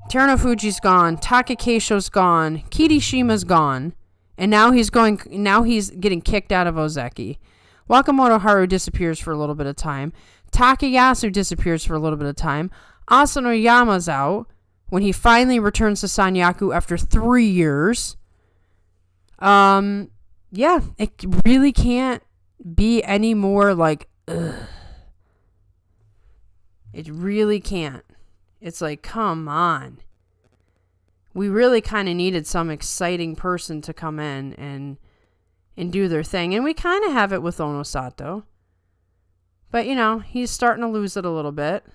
Terunofuji's gone, Takakeisho's gone, Kirishima's gone, and now he's getting kicked out of Ozeki. Wakamoto Haru disappears for a little bit of time. Takayasu disappears for a little bit of time. Asanoyama's out when he finally returns to Sanyaku after 3 years. Yeah, it really can't be any more like, ugh. It really can't. It's like, come on. We really kind of needed some exciting person to come in and do their thing. And we kind of have it with Onosato. But, you know, he's starting to lose it a little bit.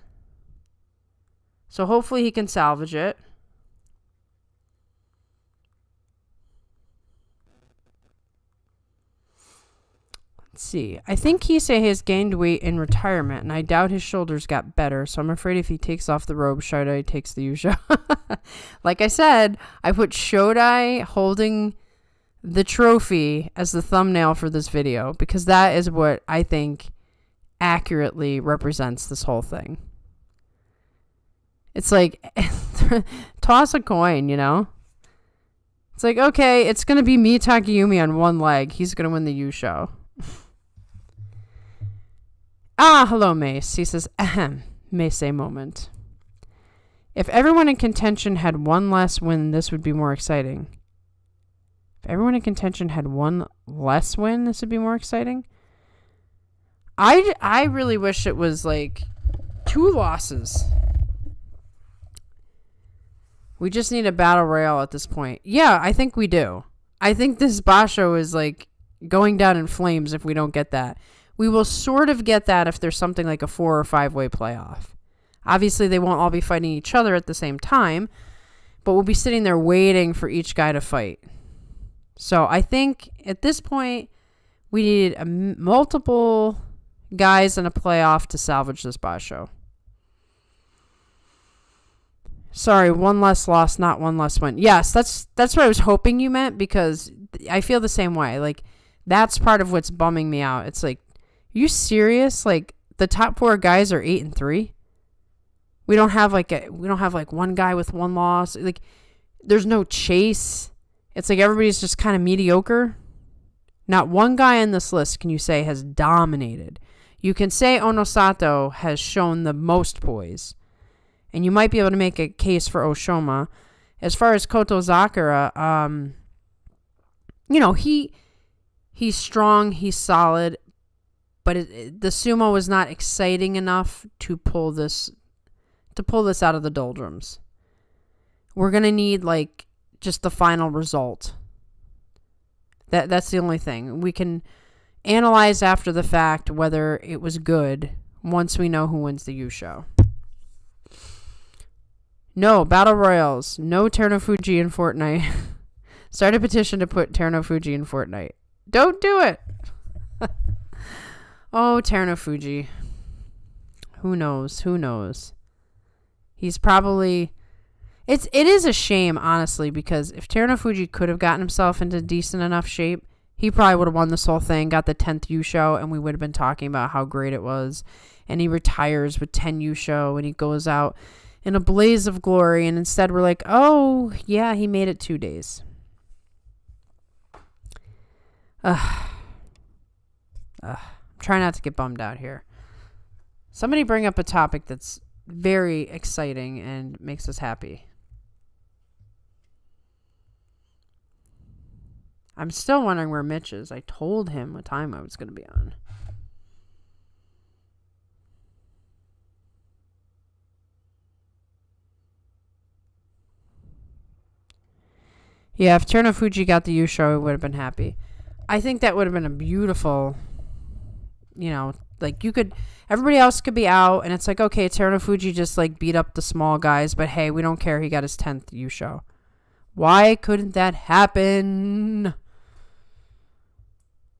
So hopefully he can salvage it. Let's see. I think Kisei has gained weight in retirement, and I doubt his shoulders got better, so I'm afraid if he takes off the robe, Shodai takes the Yusho. Like I said, I put Shodai holding the trophy as the thumbnail for this video, because that is what I think accurately represents this whole thing. It's like, toss a coin, you know? It's like, okay, it's going to be me, Takayumi, on one leg. He's going to win the Yusho. Hello, Mace. He says, ahem, Mace moment. If everyone in contention had one less win, this would be more exciting. If everyone in contention had one less win, this would be more exciting. I really wish it was like 2 losses. We just need a battle royale at this point. Yeah, I think we do. I think this Basho is like going down in flames if we don't get that. We will sort of get that if there's something like a 4 or 5-way playoff. Obviously, they won't all be fighting each other at the same time, but we'll be sitting there waiting for each guy to fight. So I think at this point, we need multiple guys in a playoff to salvage this Basho. Sorry, 1 less loss, not 1 less win. Yes, that's what I was hoping you meant, because I feel the same way. Like, that's part of what's bumming me out. It's like, are you serious? Like, the top 4 guys are 8-3. We don't have like one guy with 1 loss. Like, there's no chase. It's like everybody's just kind of mediocre. Not one guy on this list can you say has dominated. You can say Onosato has shown the most poise. And you might be able to make a case for Oshoma. As far as Kotozakura, you know, he's strong, he's solid, but the sumo was not exciting enough to pull this to pull this out of the doldrums. We're going to need like just the final result. That's the only thing. We can analyze after the fact whether it was good once we know who wins the Yusho. No, Battle Royals. No Terunofuji in Fortnite. Start a petition to put Terunofuji in Fortnite. Don't do it. Oh, Terunofuji. Who knows? Who knows? He's probably... It is a shame, honestly, because if Terunofuji could have gotten himself into decent enough shape, he probably would have won this whole thing, got the 10th Yusho, and we would have been talking about how great it was. And he retires with 10 Yusho, and he goes out in a blaze of glory, and instead we're like, oh, yeah, he made it 2 days. Try not to get bummed out here. Somebody bring up a topic that's very exciting and makes us happy. I'm still wondering where Mitch is. I told him what time I was going to be on. Yeah, if Terunofuji got the Yusho, I would have been happy. I think that would have been a beautiful, like you could, everybody else could be out, and it's like, okay, Terunofuji just like beat up the small guys, but hey, we don't care. He got his 10th Yusho. Why couldn't that happen?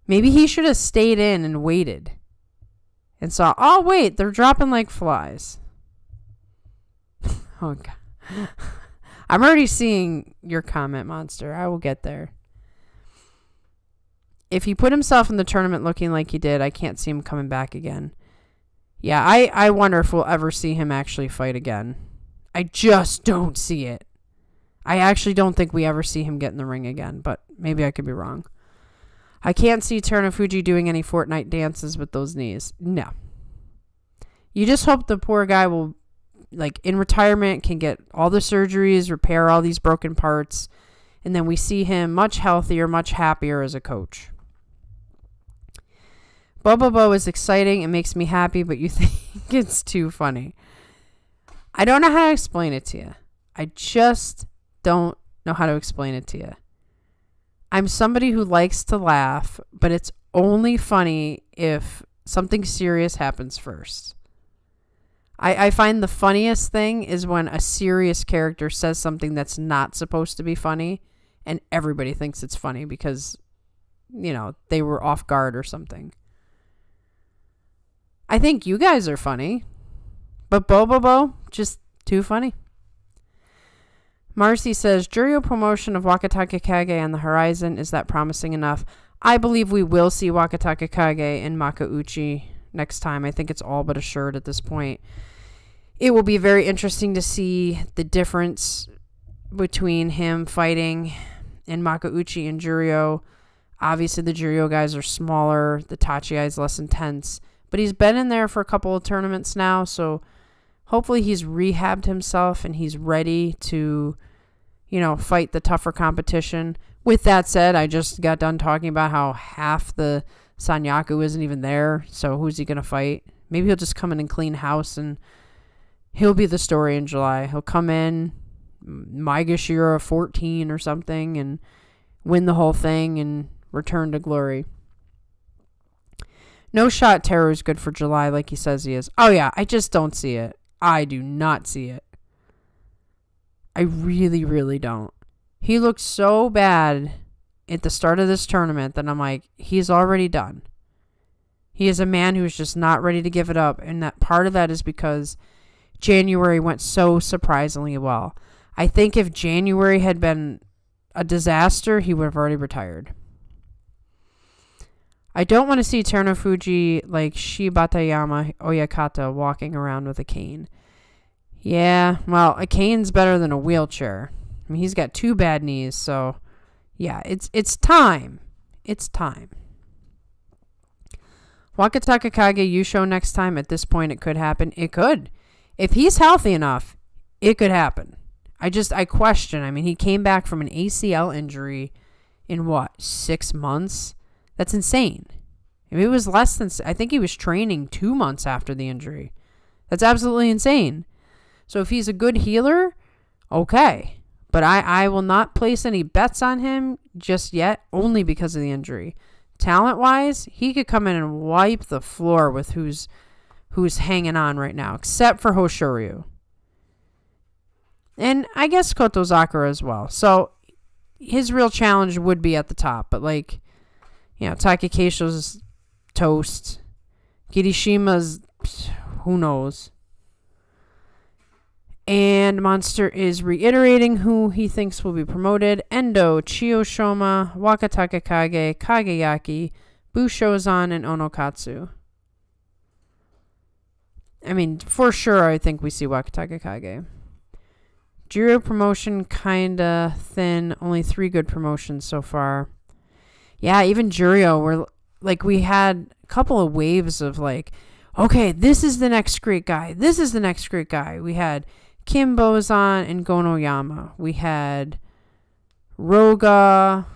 Maybe he should have stayed in and waited and saw, oh, wait, they're dropping like flies. Oh, God. I'm already seeing your comment, Monster. I will get there. If he put himself in the tournament looking like he did, I can't see him coming back again. Yeah, I wonder if we'll ever see him actually fight again. I just don't see it. I actually don't think we ever see him get in the ring again, but maybe I could be wrong. I can't see Terunofuji doing any Fortnite dances with those knees. No. You just hope the poor guy will, like, in retirement, can get all the surgeries, repair all these broken parts, and then we see him much healthier, much happier as a coach. Bobobo is exciting. It makes me happy, but you think it's too funny. I don't know how to explain it to you. I just don't know how to explain it to you. I'm somebody who likes to laugh, but it's only funny if something serious happens first. I find the funniest thing is when a serious character says something that's not supposed to be funny, and everybody thinks it's funny because, they were off guard or something. I think you guys are funny, but Bobobo, just too funny. Marcy says, Juryo promotion of Wakataka Kage on the horizon. Is that promising enough? I believe we will see Wakataka Kage in Makauchi next time. I think it's all but assured at this point. It will be very interesting to see the difference between him fighting in Makauchi and Juryo. Obviously, the Juryo guys are smaller. The Tachi guy is less intense. But he's been in there for a couple of tournaments now, so hopefully he's rehabbed himself and he's ready to, fight the tougher competition. With that said, I just got done talking about how half the Sanyaku isn't even there, so who's he going to fight? Maybe he'll just come in and clean house and he'll be the story in July. He'll come in, Maegashira 14 or something, and win the whole thing and return to glory. No shot Teru's good for July like he says he is. Oh yeah, I just don't see it. I do not see it. I really, really don't. He looked so bad at the start of this tournament that I'm like, he's already done. He is a man who's just not ready to give it up, and that part of that is because January went so surprisingly well. I think if January had been a disaster, he would have already retired. I don't want to see Terunofuji like Shibatayama Oyakata walking around with a cane. Yeah, well, a cane's better than a wheelchair. I mean, he's got 2 bad knees, so yeah, it's time. It's time. Wakataka Kage Yusho next time. At this point, it could happen. It could. If he's healthy enough, it could happen. I question. I mean, he came back from an ACL injury in 6 months? That's insane. I mean, it was less than, I think he was training 2 months after the injury. That's absolutely insane. So if he's a good healer, okay. But I will not place any bets on him just yet, only because of the injury. Talent-wise, he could come in and wipe the floor with who's hanging on right now, except for Hoshoryu. And I guess Kotozakura as well. So his real challenge would be at the top. But Takakeisho's toast. Kirishima's, who knows. And Monster is reiterating who he thinks will be promoted. Endo, Chiyoshoma, Wakatakakage, Kageyaki, Bushozan, and Onokatsu. I mean, for sure, I think we see Wakatakakage. Jiro promotion, kinda thin. Only 3 good promotions so far. Yeah, even Juryo, we had a couple of waves of okay, this is the next great guy. This is the next great guy. We had Kim Bozan and Gonoyama. We had Roga,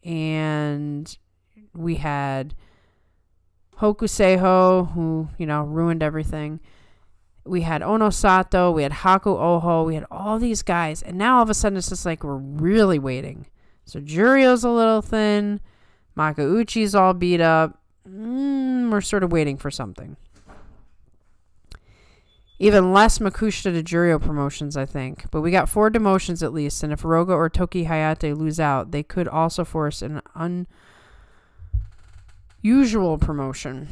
and we had Hokuseiho, who, ruined everything. We had Onosato, we had Haku Oho, we had all these guys, and now all of a sudden it's just we're really waiting. So Juryo's a little thin, Makauchi's all beat up. We're sort of waiting for something. Even less Makushita to Juryo promotions, I think. But we got 4 demotions at least, and if Roga or Toki Hayate lose out, they could also force an unusual promotion.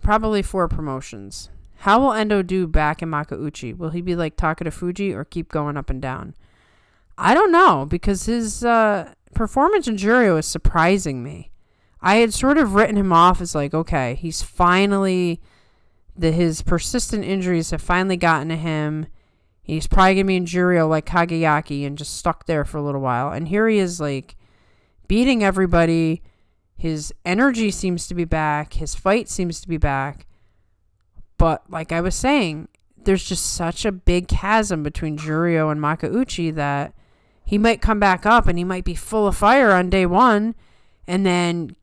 Probably 4 promotions. How will Endo do back in Makauchi? Will he be like Takeda Fuji or keep going up and down? I don't know, because his performance in Juryo is surprising me. I had sort of written him off as okay, he's finally... his persistent injuries have finally gotten to him. He's probably going to be in Juryo like Kageyaki and just stuck there for a little while. And here he is beating everybody. His energy seems to be back. His fight seems to be back. But like I was saying, there's just such a big chasm between Juryo and Makauchi that he might come back up and he might be full of fire on day 1 and then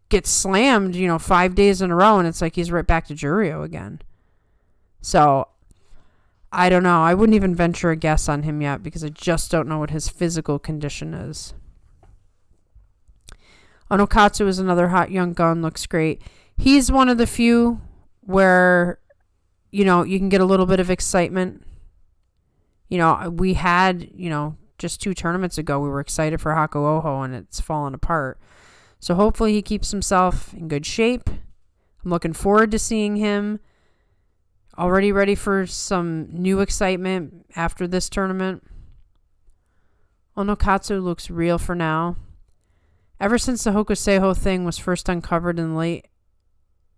get slammed, 5 days in a row, and it's he's right back to Juryo again. So, I don't know. I wouldn't even venture a guess on him yet because I just don't know what his physical condition is. Onokatsu is another hot young gun, looks great. He's one of the few where, you can get a little bit of excitement. We had, just 2 tournaments ago, we were excited for Haku Oho, and it's fallen apart. So hopefully he keeps himself in good shape. I'm looking forward to seeing him. Already ready for some new excitement after this tournament. Onokatsu looks real for now. Ever since the Hokuseiho thing was first uncovered in late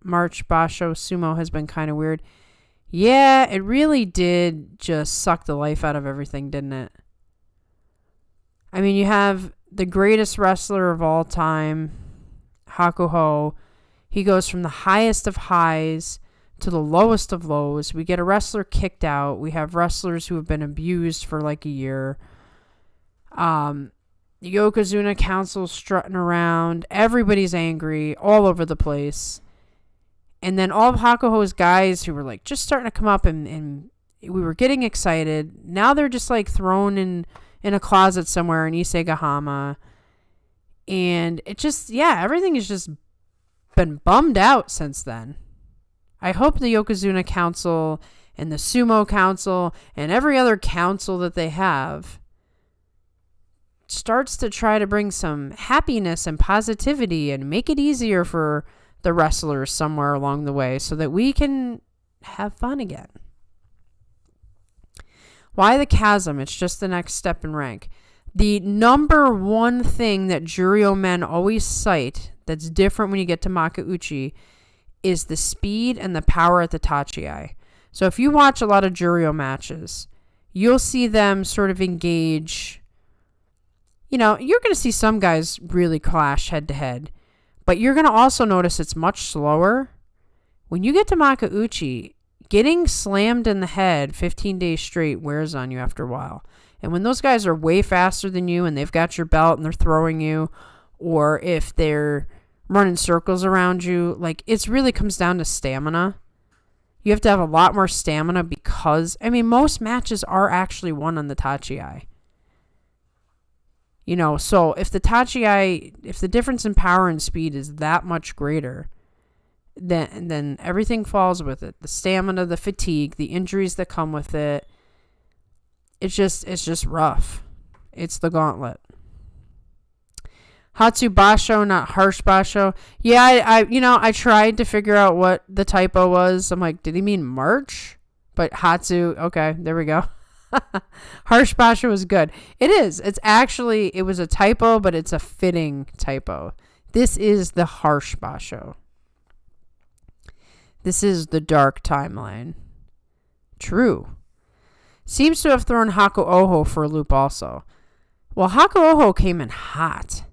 March, Basho Sumo has been kind of weird. Yeah, it really did just suck the life out of everything, didn't it? I mean, you have the greatest wrestler of all time, Hakuho. He goes from the highest of highs to the lowest of lows. We get a wrestler kicked out. We have wrestlers who have been abused for a year. The Yokozuna Council strutting around. Everybody's angry all over the place. And then all of Hakuho's guys who were just starting to come up and we were getting excited. Now they're just thrown in a closet somewhere in Isegahama. And it just, everything has just been bummed out since then. I hope the Yokozuna Council and the Sumo Council and every other council that they have starts to try to bring some happiness and positivity and make it easier for the wrestlers somewhere along the way so that we can have fun again. Why the chasm? It's just the next step in rank. The number one thing that Juryo men always cite that's different when you get to Makauchi is the speed and the power at the Tachiai. So if you watch a lot of Juryo matches, you'll see them sort of engage. You're going to see some guys really clash head to head, but you're going to also notice it's much slower. When you get to Makauchi, getting slammed in the head 15 days straight wears on you after a while. And when those guys are way faster than you and they've got your belt and they're throwing you, or if they're running circles around you, it really comes down to stamina. You have to have a lot more stamina because, I mean, most matches are actually won on the tachi. You know, so if the tachi, if the difference in power and speed is that much greater, then everything falls with it. The stamina, the fatigue, the injuries that come with it. It's just rough. It's the gauntlet. Hatsu Basho, not harsh Basho. Yeah, I tried to figure out what the typo was. I'm like, did he mean March? But Hatsu, okay, there we go. Harsh Basho was good. It is. It was a typo, but it's a fitting typo. This is the harsh Basho. This is the dark timeline. True. Seems to have thrown Haku Oho for a loop also. Well, Haku Oho came in hot.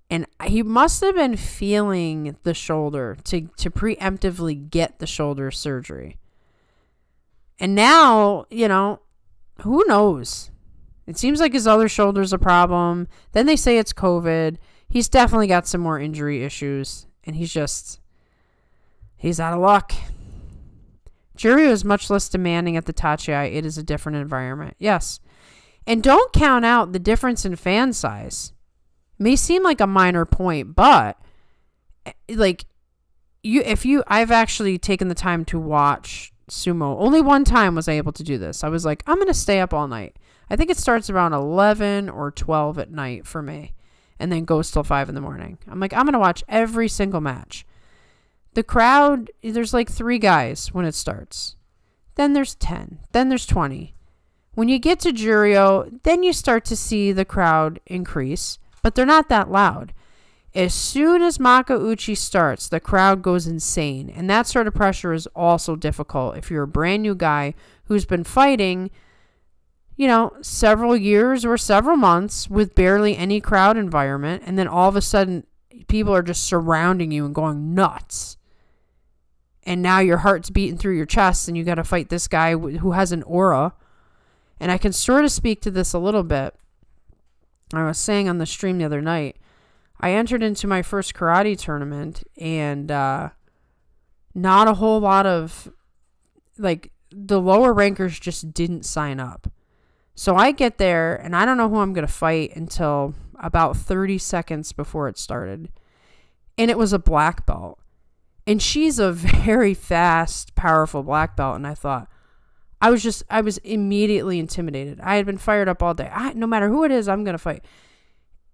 And he must have been feeling the shoulder to preemptively get the shoulder surgery. And now, you know, who knows? It seems like his other shoulder's a problem. Then they say it's COVID. He's definitely got some more injury issues. And he's out of luck. Juryu is much less demanding at the tachi. It is a different environment. Yes. And don't count out the difference in fan size. May seem like a minor point, but like I've actually taken the time to watch sumo. Only one time was I able to do this. I was like, I'm going to stay up all night. I think it starts around 11 or 12 at night for me and then goes till 5 in the morning. I'm like, I'm going to watch every single match. The crowd, there's like 3 guys when it starts. Then there's 10. Then there's 20. When you get to Juryo, then you start to see the crowd increase. But they're not that loud. As soon as Makauchi starts, the crowd goes insane. And that sort of pressure is also difficult if you're a brand new guy who's been fighting, you know, several years or several months with barely any crowd environment. And then all of a sudden, people are just surrounding you and going nuts. And now your heart's beating through your chest and you got to fight this guy who has an aura. And I can sort of speak to this a little bit. I was saying on the stream the other night, I entered into my first karate tournament and not a whole lot of, like, the lower rankers just didn't sign up. So I get there and I don't know who I'm going to fight until about 30 seconds before it started. And it was a black belt. And she's a very fast, powerful black belt. And I thought, I was immediately intimidated. I had been fired up all day. No matter who it is, I'm going to fight.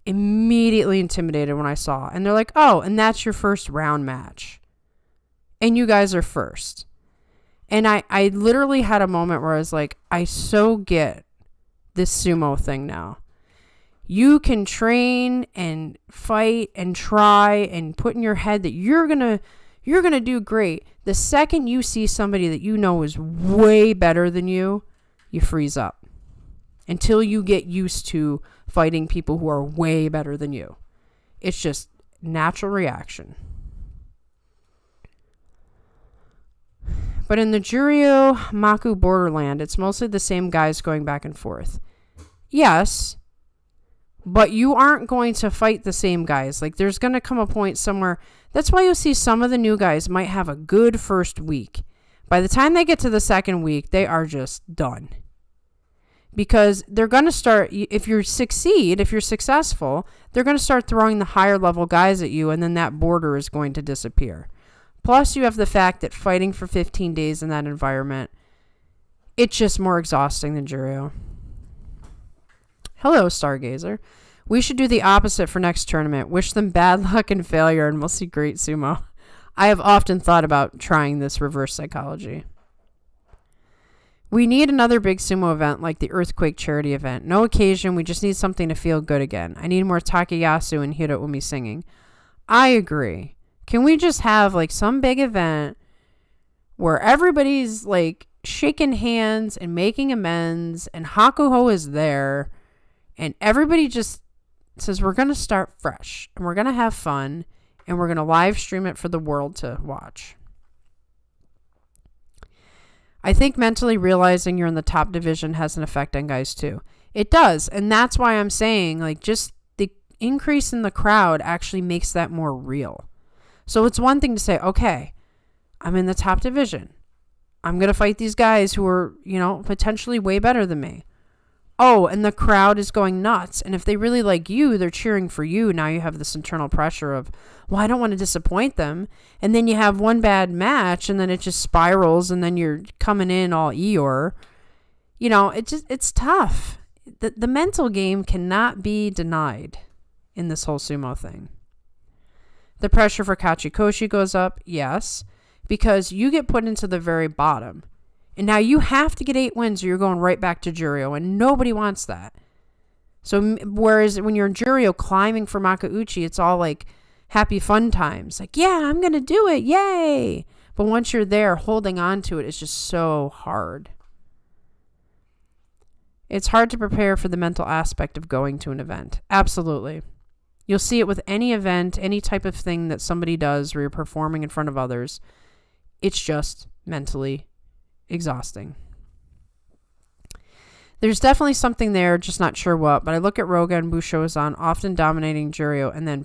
Immediately intimidated when I saw. And they're like, oh, and that's your first round match. And you guys are first. And I literally had a moment where I was like, I so get this sumo thing now. You can train and fight and try and put in your head that you're going to do great. The second you see somebody that you know is way better than you freeze up. Until you get used to fighting people who are way better than you. It's just natural reaction. But in the Juryo Maku borderland, it's mostly the same guys going back and forth. Yes, but you aren't going to fight the same guys. Like, there's going to come a point somewhere. That's why you'll see some of the new guys might have a good first week. By the time they get to the second week, they are just done. Because they're going to start, if you're successful, they're going to start throwing the higher level guys at you, and then that border is going to disappear. Plus, you have the fact that fighting for 15 days in that environment, it's just more exhausting than Juryo. Hello, Stargazer. We should do the opposite for next tournament. Wish them bad luck and failure, and we'll see great sumo. I have often thought about trying this reverse psychology. We need another big sumo event like the Earthquake charity event. No occasion, we just need something to feel good again. I need more Takayasu and Hiroumi singing. I agree. Can we just have like some big event where everybody's like shaking hands and making amends and Hakuho is there and everybody just says we're going to start fresh and we're going to have fun and we're going to live stream it for the world to watch. I think mentally realizing you're in the top division has an effect on guys too. It does. And that's why I'm saying like just the increase in the crowd actually makes that more real. So it's one thing to say, okay, I'm in the top division. I'm going to fight these guys who are, potentially way better than me. Oh, and the crowd is going nuts. And if they really like you, they're cheering for you. Now you have this internal pressure of, well, I don't want to disappoint them. And then you have one bad match and then it just spirals and then you're coming in all Eeyore. It's tough. The mental game cannot be denied in this whole sumo thing. The pressure for Kachikoshi goes up, yes, because you get put into the very bottom. And now you have to get 8 wins or you're going right back to Juryo, and nobody wants that. So whereas when you're in Juryo climbing for Makauchi, it's all like happy fun times. Like, yeah, I'm going to do it. Yay. But once you're there, holding on to it is just so hard. It's hard to prepare for the mental aspect of going to an event. Absolutely. You'll see it with any event, any type of thing that somebody does where you're performing in front of others. It's just mentally exhausting. There's definitely something there, just not sure what, but I look at Roga and Bushoizan often dominating Juryo and then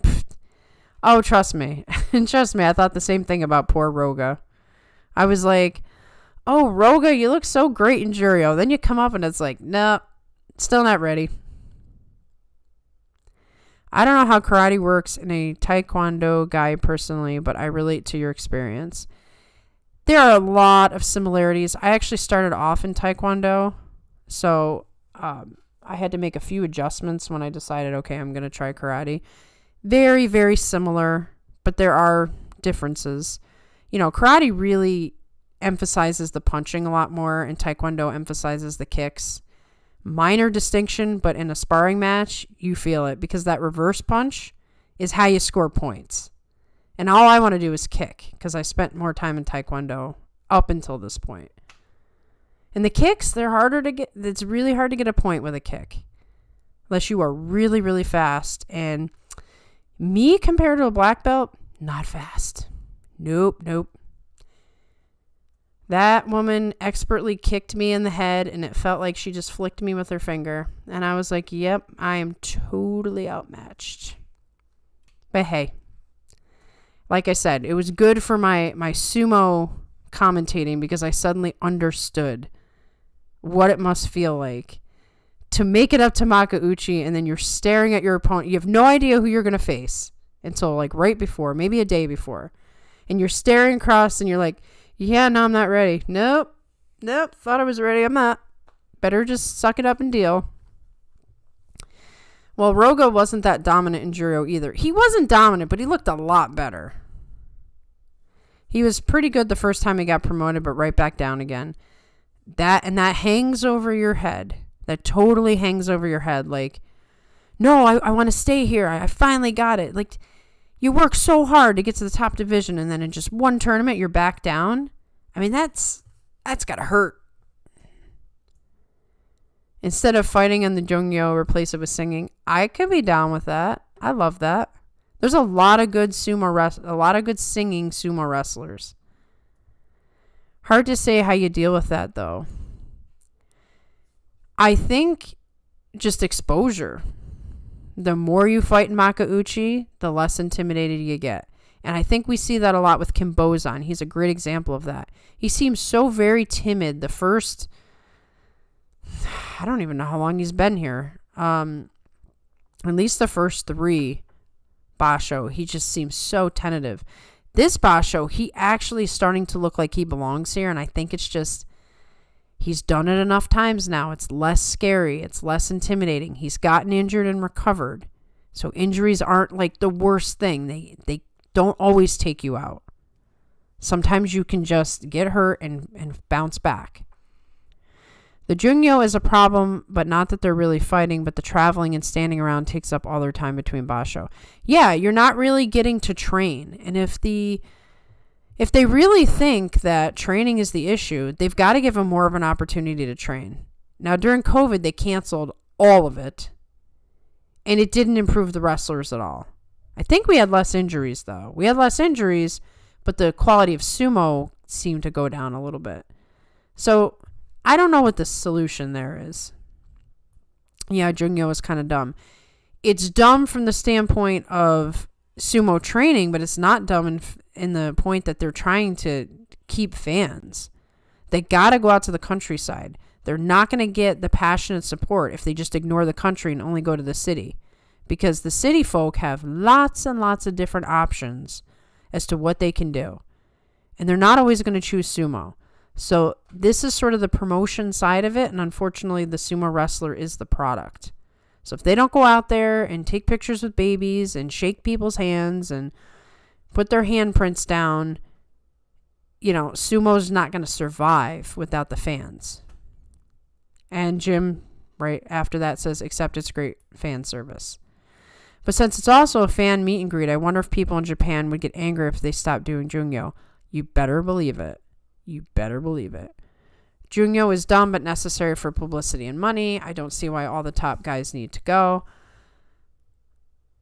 oh, trust me. Trust me, I thought the same thing about poor Roga. I was like, oh, Roga, you look so great in Juryo. Then you come up and it's like, no, still not ready. I don't know how karate works in a taekwondo guy personally, but I relate to your experience. There are a lot of similarities. I actually started off in taekwondo, so I had to make a few adjustments when I decided, okay, I'm going to try karate. Very, very similar, but there are differences. Karate really emphasizes the punching a lot more, and taekwondo emphasizes the kicks. Minor distinction, but in a sparring match, you feel it because that reverse punch is how you score points. And all I want to do is kick because I spent more time in taekwondo up until this point. And the kicks, they're harder to get. It's really hard to get a point with a kick unless you are really, really fast. And me compared to a black belt, not fast. Nope. That woman expertly kicked me in the head, and it felt like she just flicked me with her finger. And I was like, yep, I am totally outmatched. But hey, like I said, it was good for my sumo commentating because I suddenly understood what it must feel like to make it up to Makauchi, and then you're staring at your opponent. You have no idea who you're going to face until like right before, maybe a day before. And you're staring across, and you're like, yeah, no, I'm not ready. Nope. Thought I was ready. I'm not. Better just suck it up and deal. Well, Roga wasn't that dominant in Juryo either. He wasn't dominant, but he looked a lot better. He was pretty good the first time he got promoted, but right back down again. That hangs over your head. That totally hangs over your head. Like, no, I want to stay here. I finally got it. Like, you work so hard to get to the top division, and then in just one tournament, you're back down. I mean, that's got to hurt. Instead of fighting in the Jungyo, replace it with singing. I could be down with that. I love that. There's a lot of good singing sumo wrestlers. Hard to say how you deal with that, though. I think just exposure. The more you fight in Makauchi, the less intimidated you get. And I think we see that a lot with Kimbozan. He's a great example of that. He seems so very timid the first... I don't even know how long he's been here. At least the first 3 Basho, he just seems so tentative. This Basho, he actually is starting to look like he belongs here, and I think it's just... He's done it enough times now. It's less scary. It's less intimidating. He's gotten injured and recovered. So injuries aren't like the worst thing. They don't always take you out. Sometimes you can just get hurt and bounce back. The Jungyo is a problem, but not that they're really fighting, but the traveling and standing around takes up all their time between Basho. Yeah, you're not really getting to train. And if they really think that training is the issue, they've got to give them more of an opportunity to train. Now, during COVID, they canceled all of it, and it didn't improve the wrestlers at all. I think we had less injuries, though. We had less injuries, but the quality of sumo seemed to go down a little bit. So, I don't know what the solution there is. Yeah, Jungyo is kind of dumb. It's dumb from the standpoint of sumo training, but it's not dumb in the point that they're trying to keep fans. They got to go out to the countryside. They're not going to get the passionate support if they just ignore the country and only go to the city. Because the city folk have lots and lots of different options as to what they can do. And they're not always going to choose sumo. So this is sort of the promotion side of it. And unfortunately, the sumo wrestler is the product. So if they don't go out there and take pictures with babies and shake people's hands and put their handprints down, sumo's not going to survive without the fans. And Jim, right after that, says, except it's great fan service. But since it's also a fan meet and greet, I wonder if people in Japan would get angry if they stopped doing Jungyo. You better believe it. You better believe it. Jungyo is dumb but necessary for publicity and money. I don't see why all the top guys need to go.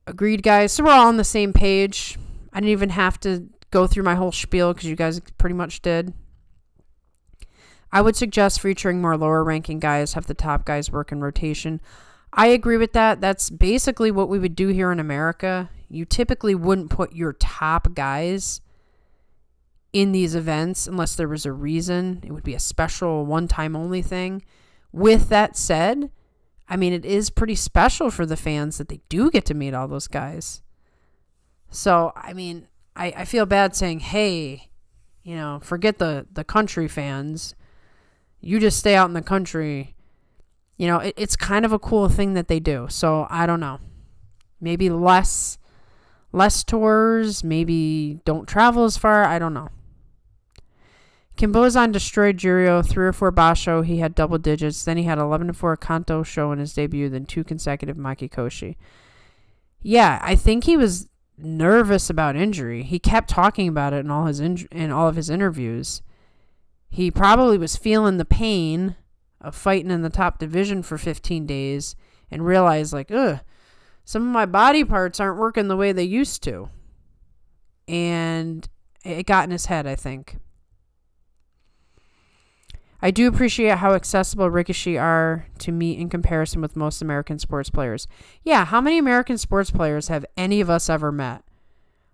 Agreed, guys. So we're all on the same page. I didn't even have to go through my whole spiel because you guys pretty much did. I would suggest featuring more lower ranking guys, have the top guys work in rotation. I agree with that. That's basically what we would do here in America. You typically wouldn't put your top guys in these events unless there was a reason. It would be a special one-time only thing. With that said, it is pretty special for the fans that they do get to meet all those guys. So, I feel bad saying, hey, forget the country fans. You just stay out in the country. It's kind of a cool thing that they do. So, I don't know. Maybe less tours. Maybe don't travel as far. I don't know. Kimbozan destroyed Juryo, 3 or 4 basho. He had double digits. Then he had 11-4 Kanto show in his debut, then 2 consecutive Makikoshi. Yeah, I think he was nervous about injury. He kept talking about it in all of his interviews. He probably was feeling the pain of fighting in the top division for 15 days and realized, some of my body parts aren't working the way they used to. And it got in his head, I think. I do appreciate how accessible Rikishi are to meet in comparison with most American sports players. Yeah, how many American sports players have any of us ever met?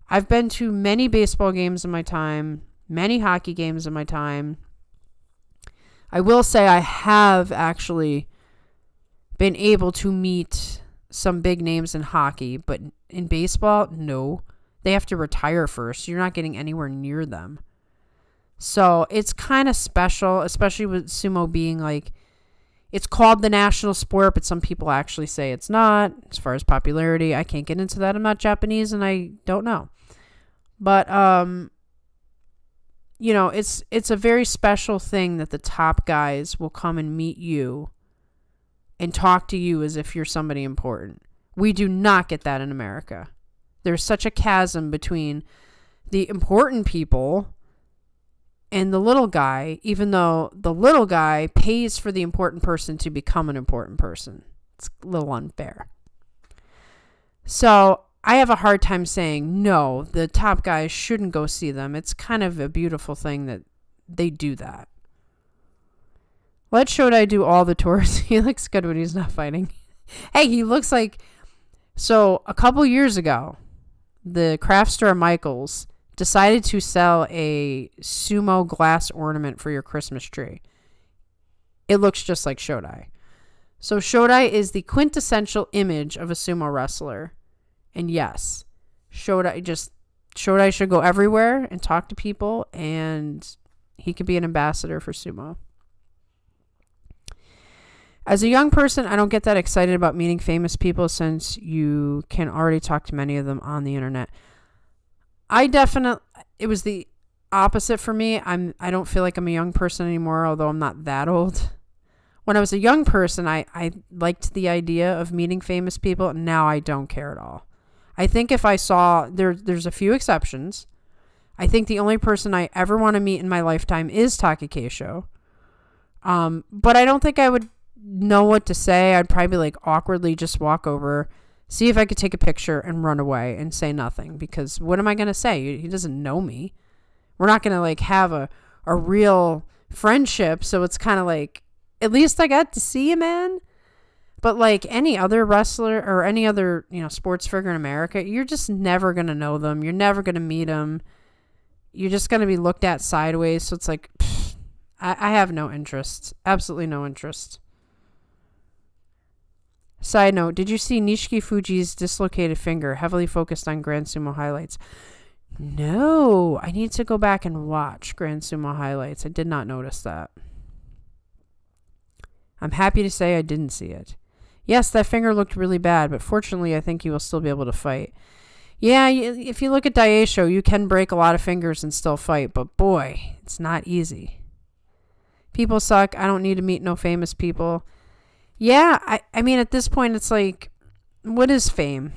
I've been to many baseball games in my time, many hockey games in my time. I will say I have actually been able to meet some big names in hockey, but in baseball, no. They have to retire first. You're not getting anywhere near them. So it's kind of special, especially with sumo being it's called the national sport, but some people actually say it's not. As far as popularity, I can't get into that. I'm not Japanese and I don't know. But, it's a very special thing that the top guys will come and meet you and talk to you as if you're somebody important. We do not get that in America. There's such a chasm between the important people and the little guy, even though the little guy pays for the important person to become an important person. It's a little unfair. So I have a hard time saying, no, the top guys shouldn't go see them. It's kind of a beautiful thing that they do that. Let Shodai do all the tours. He looks good when he's not fighting. Hey, he looks like... So a couple years ago, the craft store Michaels decided to sell a sumo glass ornament for your Christmas tree. It looks just like Shodai. So Shodai is the quintessential image of a sumo wrestler. And yes, Shodai should go everywhere and talk to people, and he could be an ambassador for sumo. As a young person, I don't get that excited about meeting famous people since you can already talk to many of them on the internet. It was the opposite for me. I don't feel like I'm a young person anymore, although I'm not that old. When I was a young person, I liked the idea of meeting famous people, and now I don't care at all. I think if I saw, there's a few exceptions. I think the only person I ever want to meet in my lifetime is Taki Keisho. But I don't think I would know what to say. I'd probably awkwardly just walk over, see if I could take a picture and run away and say nothing, because what am I going to say? He doesn't know me. We're not going to have a real friendship. So it's kind of at least I got to see you, man. But any other wrestler or any other, sports figure in America, you're just never going to know them. You're never going to meet them. You're just going to be looked at sideways. So it's I have no interest. Absolutely no interest. Side note, did you see Nishiki Fuji's dislocated finger, heavily focused on Grand Sumo highlights? No, I need to go back and watch Grand Sumo highlights. I did not notice that. I'm happy to say I didn't see it. Yes, that finger looked really bad, but fortunately I think he will still be able to fight. Yeah, if you look at Daisho, you can break a lot of fingers and still fight, but boy, it's not easy. People suck. I don't need to meet no famous people. Yeah, I mean, at this point, it's like, what is fame?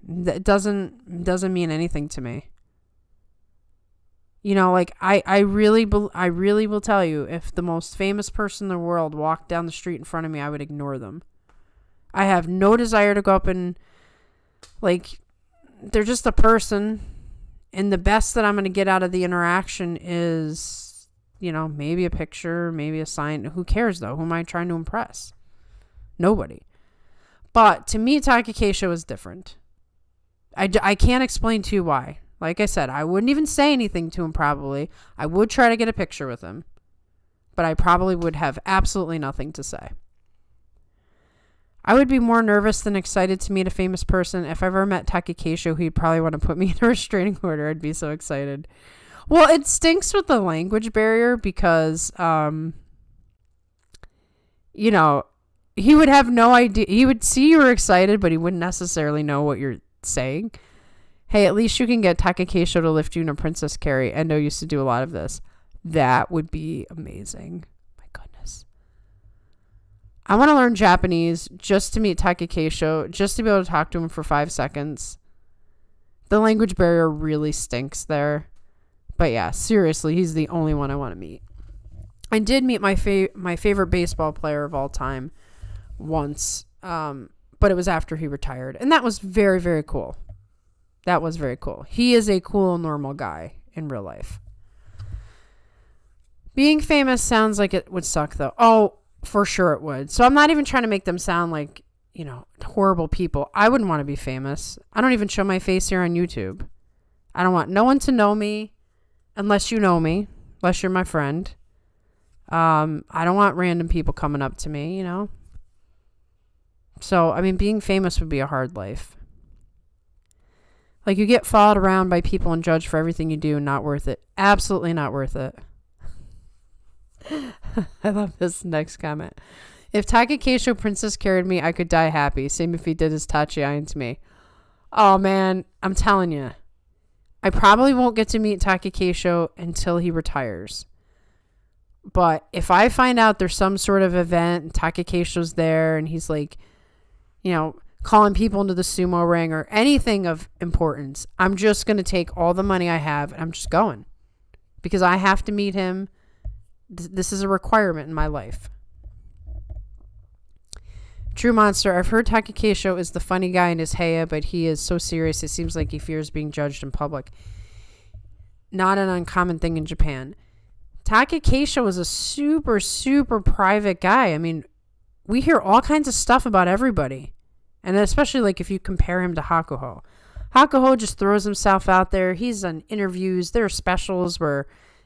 That doesn't mean anything to me. You know, like, I really will tell you, if the most famous person in the world walked down the street in front of me, I would ignore them. I have no desire to go up and, like, they're just a person, and the best that I'm going to get out of the interaction is, you know, maybe a picture, maybe a sign. Who cares, though? Who am I trying to impress? Nobody. But to me, Takakeisho is different. I can't explain to you why. Like I said, I wouldn't even say anything to him probably. I would try to get a picture with him. But I probably would have absolutely nothing to say. I would be more nervous than excited to meet a famous person. If I ever met Takakeisho, he'd probably want to put me in a restraining order. I'd be so excited. Well, it stinks with the language barrier because, you know, he would have no idea. He would see you were excited, but he wouldn't necessarily know what you're saying. Hey, at least you can get Takakeisho to lift you in a princess carry. Endo used to do a lot of this. That would be amazing. My goodness. I want to learn Japanese just to meet Takakeisho, just to be able to talk to him for 5 seconds. The language barrier really stinks there. But yeah, seriously, he's the only one I want to meet. I did meet my favorite baseball player of all time once, but it was after he retired. And that was very, very cool. That was very cool. He is a cool, normal guy in real life. Being famous sounds like it would suck, though. Oh, for sure it would. So I'm not even trying to make them sound like, you know, horrible people. I wouldn't want to be famous. I don't even show my face here on YouTube. I don't want no one to know me. Unless you know me, unless you're my friend. I don't want random people coming up to me, you know. So, I mean, being famous would be a hard life. Like, you get followed around by people and judged for everything you do. Not worth it. Absolutely not worth it. I love this next comment. If Takakeisho princess carried me, I could die happy. Same if he did his tachi-eye to me. Oh, man. I'm telling you. I probably won't get to meet Takakeisho until he retires. But if I find out there's some sort of event and Takakeisho's there and he's like, you know, calling people into the sumo ring or anything of importance, I'm just going to take all the money I have and I'm just going. Because I have to meet him. This is a requirement in my life. True Monster, I've heard Takakeisho is the funny guy in his Heya, but he is so serious it seems like he fears being judged in public. Not an uncommon thing in Japan. Takakeisho is a super, super private guy. I mean, we hear all kinds of stuff about everybody. And especially like if you compare him to Hakuho. Hakuho just throws himself out there. He's on interviews. There are specials where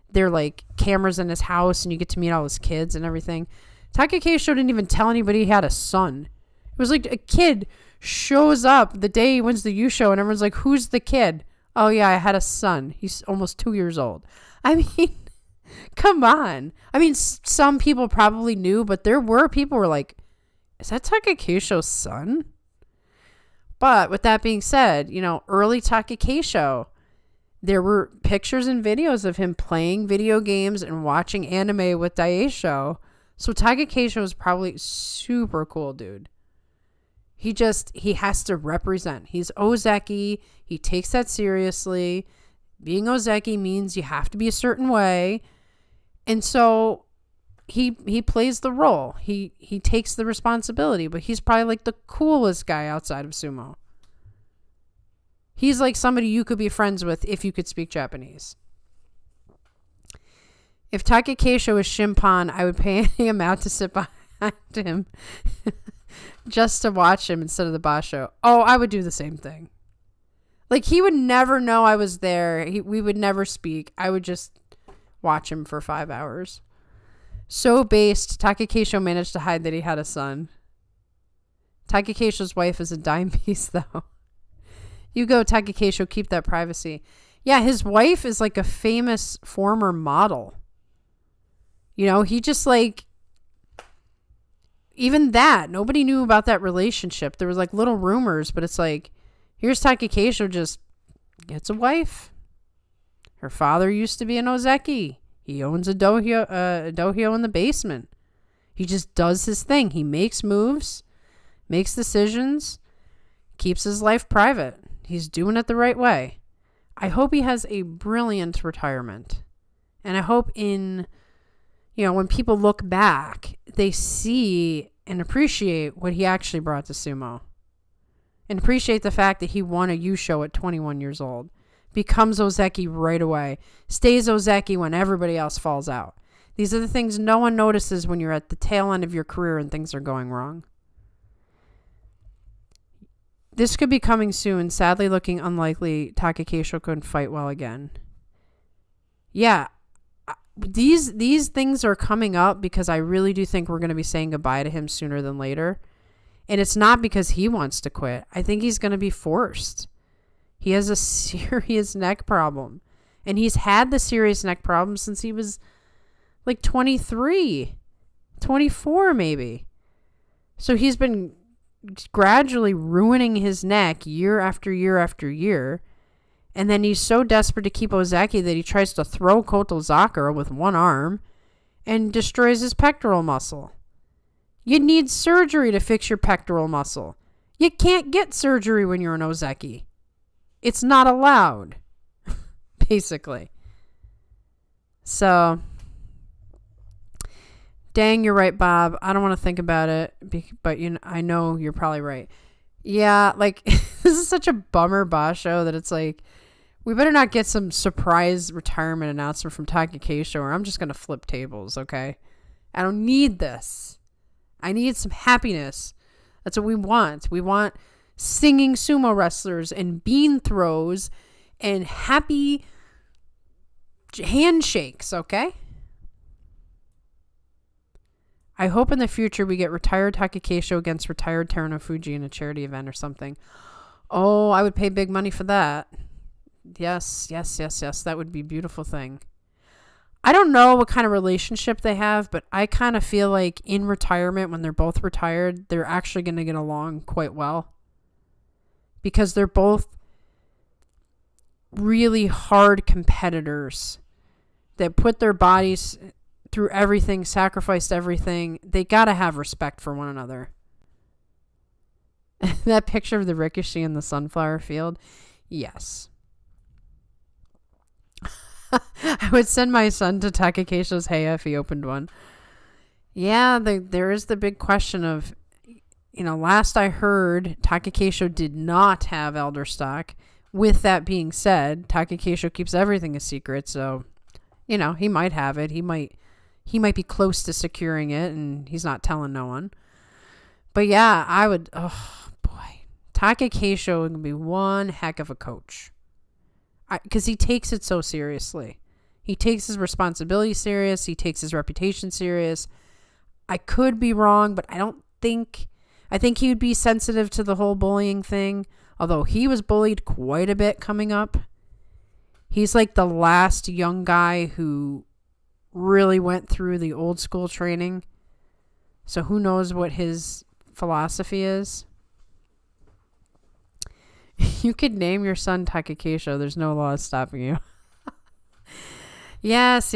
they're like cameras in his house and you get to meet all his kids and everything. Takakeisho didn't even tell anybody he had a son. It was like a kid shows up the day he wins the U-Show and everyone's like, who's the kid? Oh, yeah, I had a son. He's almost 2 years old. I mean, come on. I mean, some people probably knew, but there were people who were like, is that Takakeisho's son? But with that being said, you know, early Takakeisho, there were pictures and videos of him playing video games and watching anime with Daisho. So Takakeisho is probably super cool, dude. He has to represent. He's Ozeki. He takes that seriously. Being Ozeki means you have to be a certain way. And so he plays the role. He takes the responsibility, but he's probably like the coolest guy outside of sumo. He's like somebody you could be friends with if you could speak Japanese. If Takakeisho was Shimpan, I would pay any amount to sit behind him just to watch him instead of the basho. Oh, I would do the same thing. Like, he would never know I was there. We would never speak. I would just watch him for 5 hours. So based, Takakesho managed to hide that he had a son. Takakesho's wife is a dime piece, though. You go, Takakesho, keep that privacy. Yeah, his wife is like a famous former model. You know, he just like... Even that, nobody knew about that relationship. There was like little rumors, but it's like, here's Takakesho just gets a wife. Her father used to be an ozeki. He owns a dohyo in the basement. He just does his thing. He makes moves, makes decisions, keeps his life private. He's doing it the right way. I hope he has a brilliant retirement. And I hope when people look back, they see and appreciate what he actually brought to sumo. And appreciate the fact that he won a Yusho at 21 years old. Becomes ozeki right away. Stays ozeki when everybody else falls out. These are the things no one notices when you're at the tail end of your career and things are going wrong. This could be coming soon. Sadly looking unlikely. Takakesho couldn't fight well again. Yeah. These things are coming up because I really do think we're going to be saying goodbye to him sooner than later. And it's not because he wants to quit. I think he's going to be forced. He has a serious neck problem. And he's had the serious neck problem since he was like 23, 24 maybe. So he's been gradually ruining his neck year after year after year. And then he's so desperate to keep ozeki that he tries to throw Kotozakura with one arm and destroys his pectoral muscle. You need surgery to fix your pectoral muscle. You can't get surgery when you're an ozeki. It's not allowed, basically. So, dang, you're right, Bob. I don't want to think about it, but I know you're probably right. Yeah, like, this is such a bummer basho that it's like, we better not get some surprise retirement announcement from Takakesho or I'm just going to flip tables, okay? I don't need this. I need some happiness. That's what we want. We want singing sumo wrestlers and bean throws and happy handshakes, okay? I hope in the future we get retired Takakesho against retired Terunofuji in a charity event or something. Oh, I would pay big money for that. Yes. That would be a beautiful thing. I don't know what kind of relationship they have, but I kind of feel like in retirement, when they're both retired, they're actually going to get along quite well. Because they're both really hard competitors that put their bodies through everything, sacrificed everything. They got to have respect for one another. That picture of the Rikishi in the sunflower field. Yes. I would send my son to Takakesho's Heya if he opened one. Yeah, there is the big question of, last I heard, Takakesho did not have elder stock. With that being said, Takakesho keeps everything a secret, so, he might have it. He might be close to securing it, and he's not telling no one. But yeah, I would, oh boy, Takakesho would be one heck of a coach. Because he takes it so seriously. He takes his responsibility serious. He takes his reputation serious. I could be wrong, but I think he would be sensitive to the whole bullying thing. Although he was bullied quite a bit coming up. He's like the last young guy who really went through the old school training. So who knows what his philosophy is. You could name your son Takakesho. There's no law stopping you. Yes.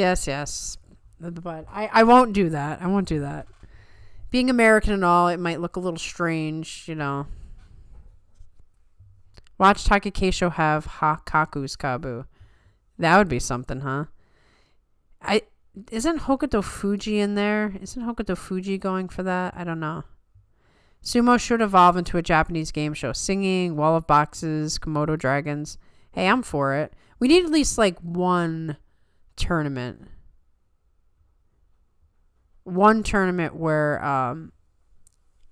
But I won't do that. I won't do that. Being American and all, it might look a little strange, Watch Takakesho have Hakaku's Kabu. That would be something, huh? Isn't Hokuto Fuji in there? Isn't Hokuto Fuji going for that? I don't know. Sumo should evolve into a Japanese game show. Singing, wall of boxes, Komodo dragons. Hey, I'm for it. We need at least like one tournament. One tournament where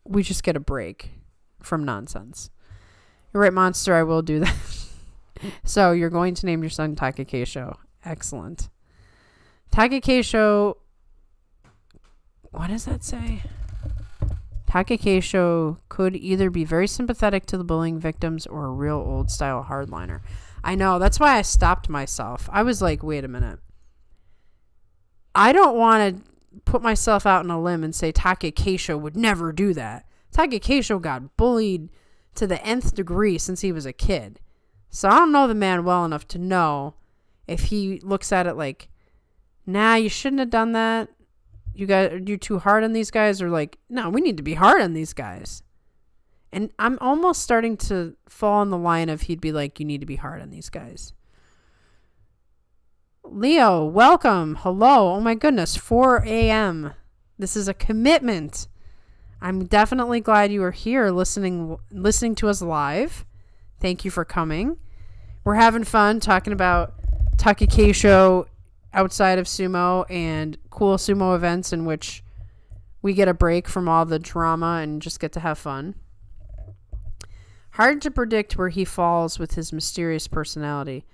we just get a break from nonsense. You're right, Monster. I will do that. So you're going to name your son Takakesho. Excellent. Takakeisho, what does that say? Takakeisho could either be very sympathetic to the bullying victims or a real old style hardliner. I know, that's why I stopped myself. I was like, wait a minute. I don't want to put myself out on a limb and say Takakeisho would never do that. Takakeisho got bullied to the nth degree since he was a kid. So I don't know the man well enough to know if he looks at it like, nah, you shouldn't have done that. You're too hard on these guys, or like, no, we need to be hard on these guys. And I'm almost starting to fall on the line of he'd be like, you need to be hard on these guys. Leo, welcome. Hello. Oh my goodness. 4 a.m. This is a commitment. I'm definitely glad you are here listening to us live. Thank you for coming. We're having fun talking about Takakeisho outside of sumo and cool sumo events in which we get a break from all the drama and just get to have fun. Hard to predict where he falls with his mysterious personality.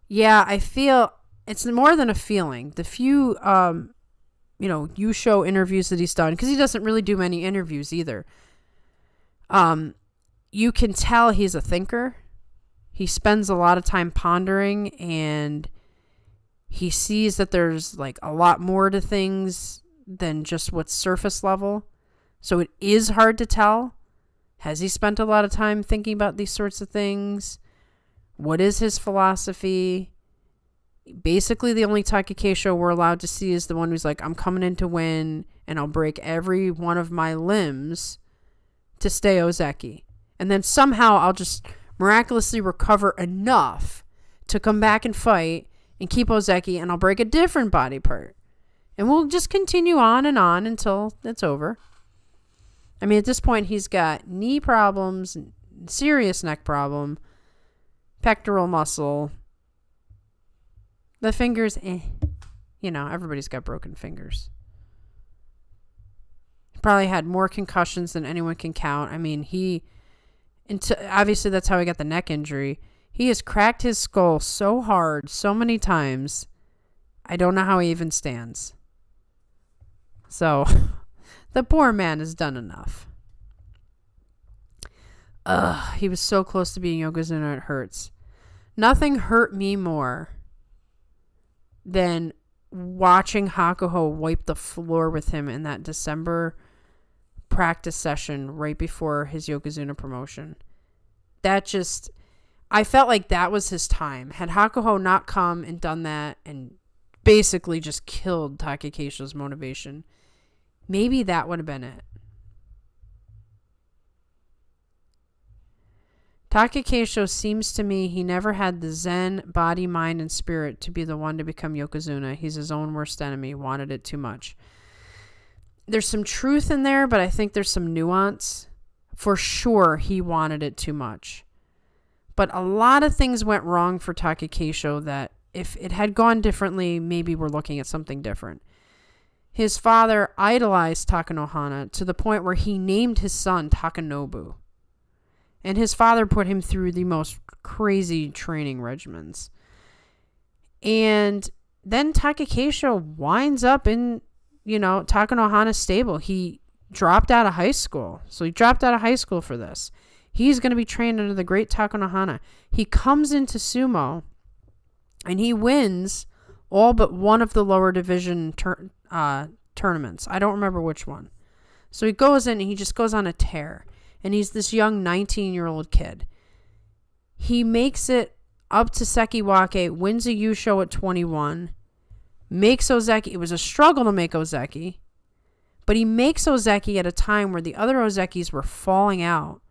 Yeah, I feel it's more than a feeling. The few, show interviews that he's done, because he doesn't really do many interviews either. You can tell he's a thinker. He spends a lot of time pondering, and he sees that there's like a lot more to things than just what's surface level. So it is hard to tell. Has he spent a lot of time thinking about these sorts of things? What is his philosophy? Basically, the only Takakeisho we're allowed to see is the one who's like, I'm coming in to win, and I'll break every one of my limbs to stay Ozeki. And then somehow I'll just miraculously recover enough to come back and fight and keep Ozeki, and I'll break a different body part. And we'll just continue on and on until it's over. I mean, at this point, he's got knee problems, serious neck problem, pectoral muscle. The fingers, everybody's got broken fingers. He probably had more concussions than anyone can count. I mean, obviously that's how he got the neck injury. He has cracked his skull so hard, so many times. I don't know how he even stands. So, the poor man has done enough. He was so close to being Yokozuna, it hurts. Nothing hurt me more than watching Hakuho wipe the floor with him in that December practice session right before his Yokozuna promotion. I felt like that was his time. Had Hakuho not come and done that and basically just killed Takakeisho's motivation, maybe that would have been it. Takakeisho seems to me he never had the zen, body, mind, and spirit to be the one to become Yokozuna. He's his own worst enemy, wanted it too much. There's some truth in there, but I think there's some nuance. For sure, he wanted it too much. But a lot of things went wrong for Takakeisho that if it had gone differently, maybe we're looking at something different. His father idolized Takanohana to the point where he named his son Takanobu. And his father put him through the most crazy training regimens. And then Takakeisho winds up in, Takanohana's stable. He dropped out of high school. So he dropped out of high school for this. He's going to be trained under the great Takanohana. He comes into sumo and he wins all but one of the lower division tournaments. I don't remember which one. So he goes in and he just goes on a tear. And he's this young 19-year-old kid. He makes it up to Sekiwake, wins a Yusho at 21, makes Ozeki. It was a struggle to make Ozeki, but he makes Ozeki at a time where the other Ozekis were falling out.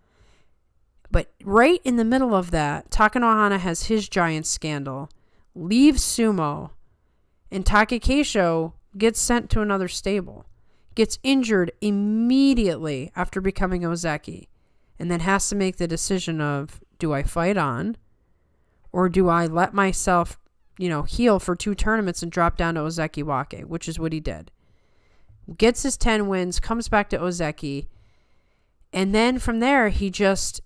But right in the middle of that, Takanohana has his giant scandal, leaves sumo, and Takakeisho gets sent to another stable. Gets injured immediately after becoming Ozeki, and then has to make the decision of, do I fight on, or do I let myself, heal for 2 tournaments and drop down to Ozeki Wake, which is what he did. Gets his 10 wins, comes back to Ozeki, and then from there he just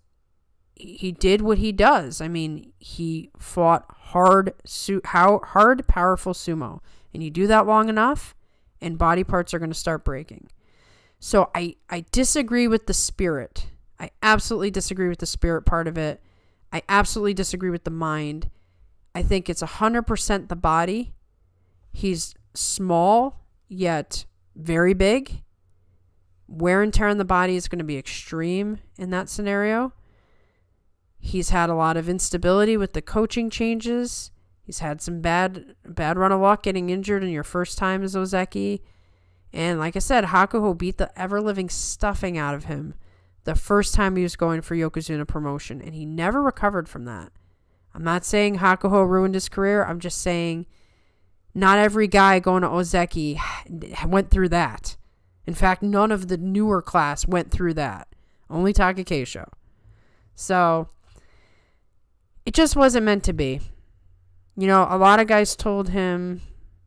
he did what he does. I mean, he fought hard, powerful sumo. And you do that long enough, and body parts are going to start breaking. So I disagree with the spirit. I absolutely disagree with the spirit part of it. I absolutely disagree with the mind. I think it's 100% the body. He's small, yet very big. Wear and tear on the body is going to be extreme in that scenario. He's had a lot of instability with the coaching changes. He's had some bad run of luck getting injured in your first time as Ozeki. And like I said, Hakuho beat the ever-living stuffing out of him the first time he was going for Yokozuna promotion. And he never recovered from that. I'm not saying Hakuho ruined his career. I'm just saying not every guy going to Ozeki went through that. In fact, none of the newer class went through that. Only Takakeisho. So it just wasn't meant to be. You know, a lot of guys told him,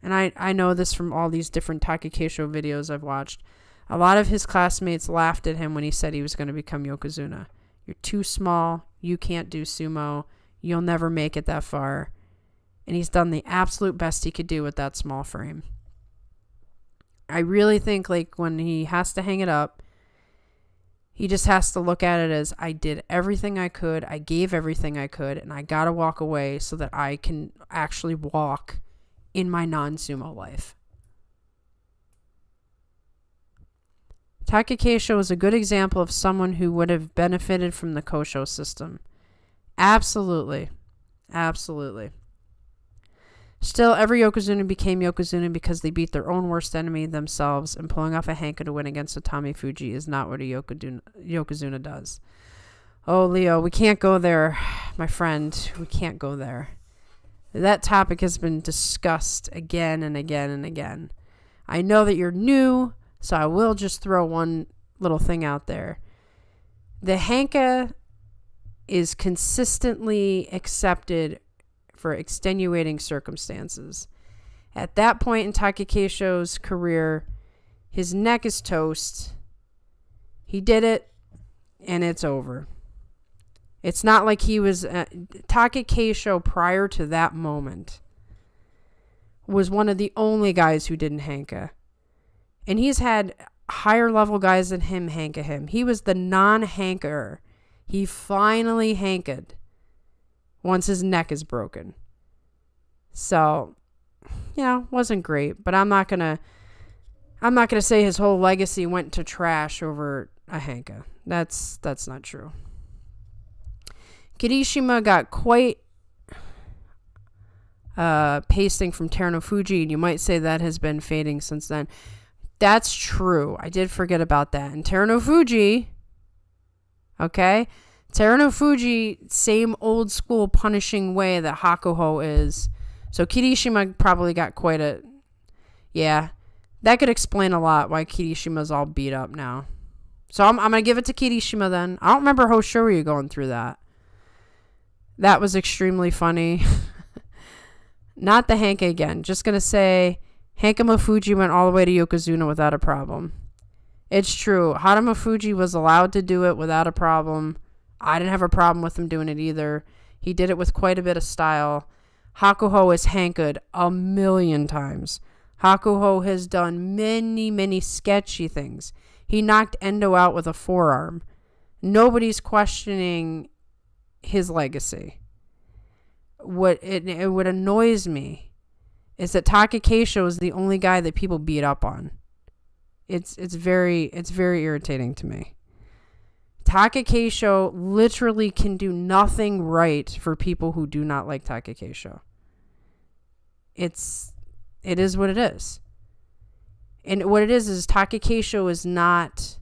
and I know this from all these different Takakeisho videos I've watched, a lot of his classmates laughed at him when he said he was going to become Yokozuna. You're too small. You can't do sumo. You'll never make it that far. And he's done the absolute best he could do with that small frame. I really think, like, when he has to hang it up, he just has to look at it as, I did everything I could, I gave everything I could, and I gotta walk away so that I can actually walk in my non-sumo life. Takakeisho is a good example of someone who would have benefited from the Kosho system. Absolutely. Absolutely. Still, every Yokozuna became Yokozuna because they beat their own worst enemy themselves, and pulling off a Hanka to win against Atami Fuji is not what a Yokozuna does. Oh, Leo, we can't go there, my friend. We can't go there. That topic has been discussed again and again and again. I know that you're new, so I will just throw one little thing out there. The Hanka is consistently accepted for extenuating circumstances. At that point in Takakeisho's career, his neck is toast. He did it, and it's over. It's not like he was... Takakeisho, prior to that moment, was one of the only guys who didn't Hanka. And he's had higher level guys than him Hanka him. He was the non-Hanker. He finally Hanked once his neck is broken. So, you know, wasn't great, but I'm not gonna say his whole legacy went to trash over a Hanka. That's not true. Kirishima got quite pasting from Teruno Fuji, and you might say that has been fading since then. That's true. I did forget about that. And Teruno Fuji, okay? Teruno Fuji, same old school punishing way that Hakuho is. So Kirishima probably got quite a... Yeah, that could explain a lot why Kirishima's all beat up now. So I'm going to give it to Kirishima then. I don't remember Hoshoryu going through that. That was extremely funny. Not the Hanka again. Just going to say Hanka Fuji went all the way to Yokozuna without a problem. It's true. Harama Fuji was allowed to do it without a problem. I didn't have a problem with him doing it either. He did it with quite a bit of style. Hakuho has Hanked a million times. Hakuho has done many, many sketchy things. He knocked Endo out with a forearm. Nobody's questioning his legacy. What annoys me is that Takakeisho is the only guy that people beat up on. It's very irritating to me. Takakeisho literally can do nothing right for people who do not like Takakeisho. It is what it is. And what it is Takakeisho is not...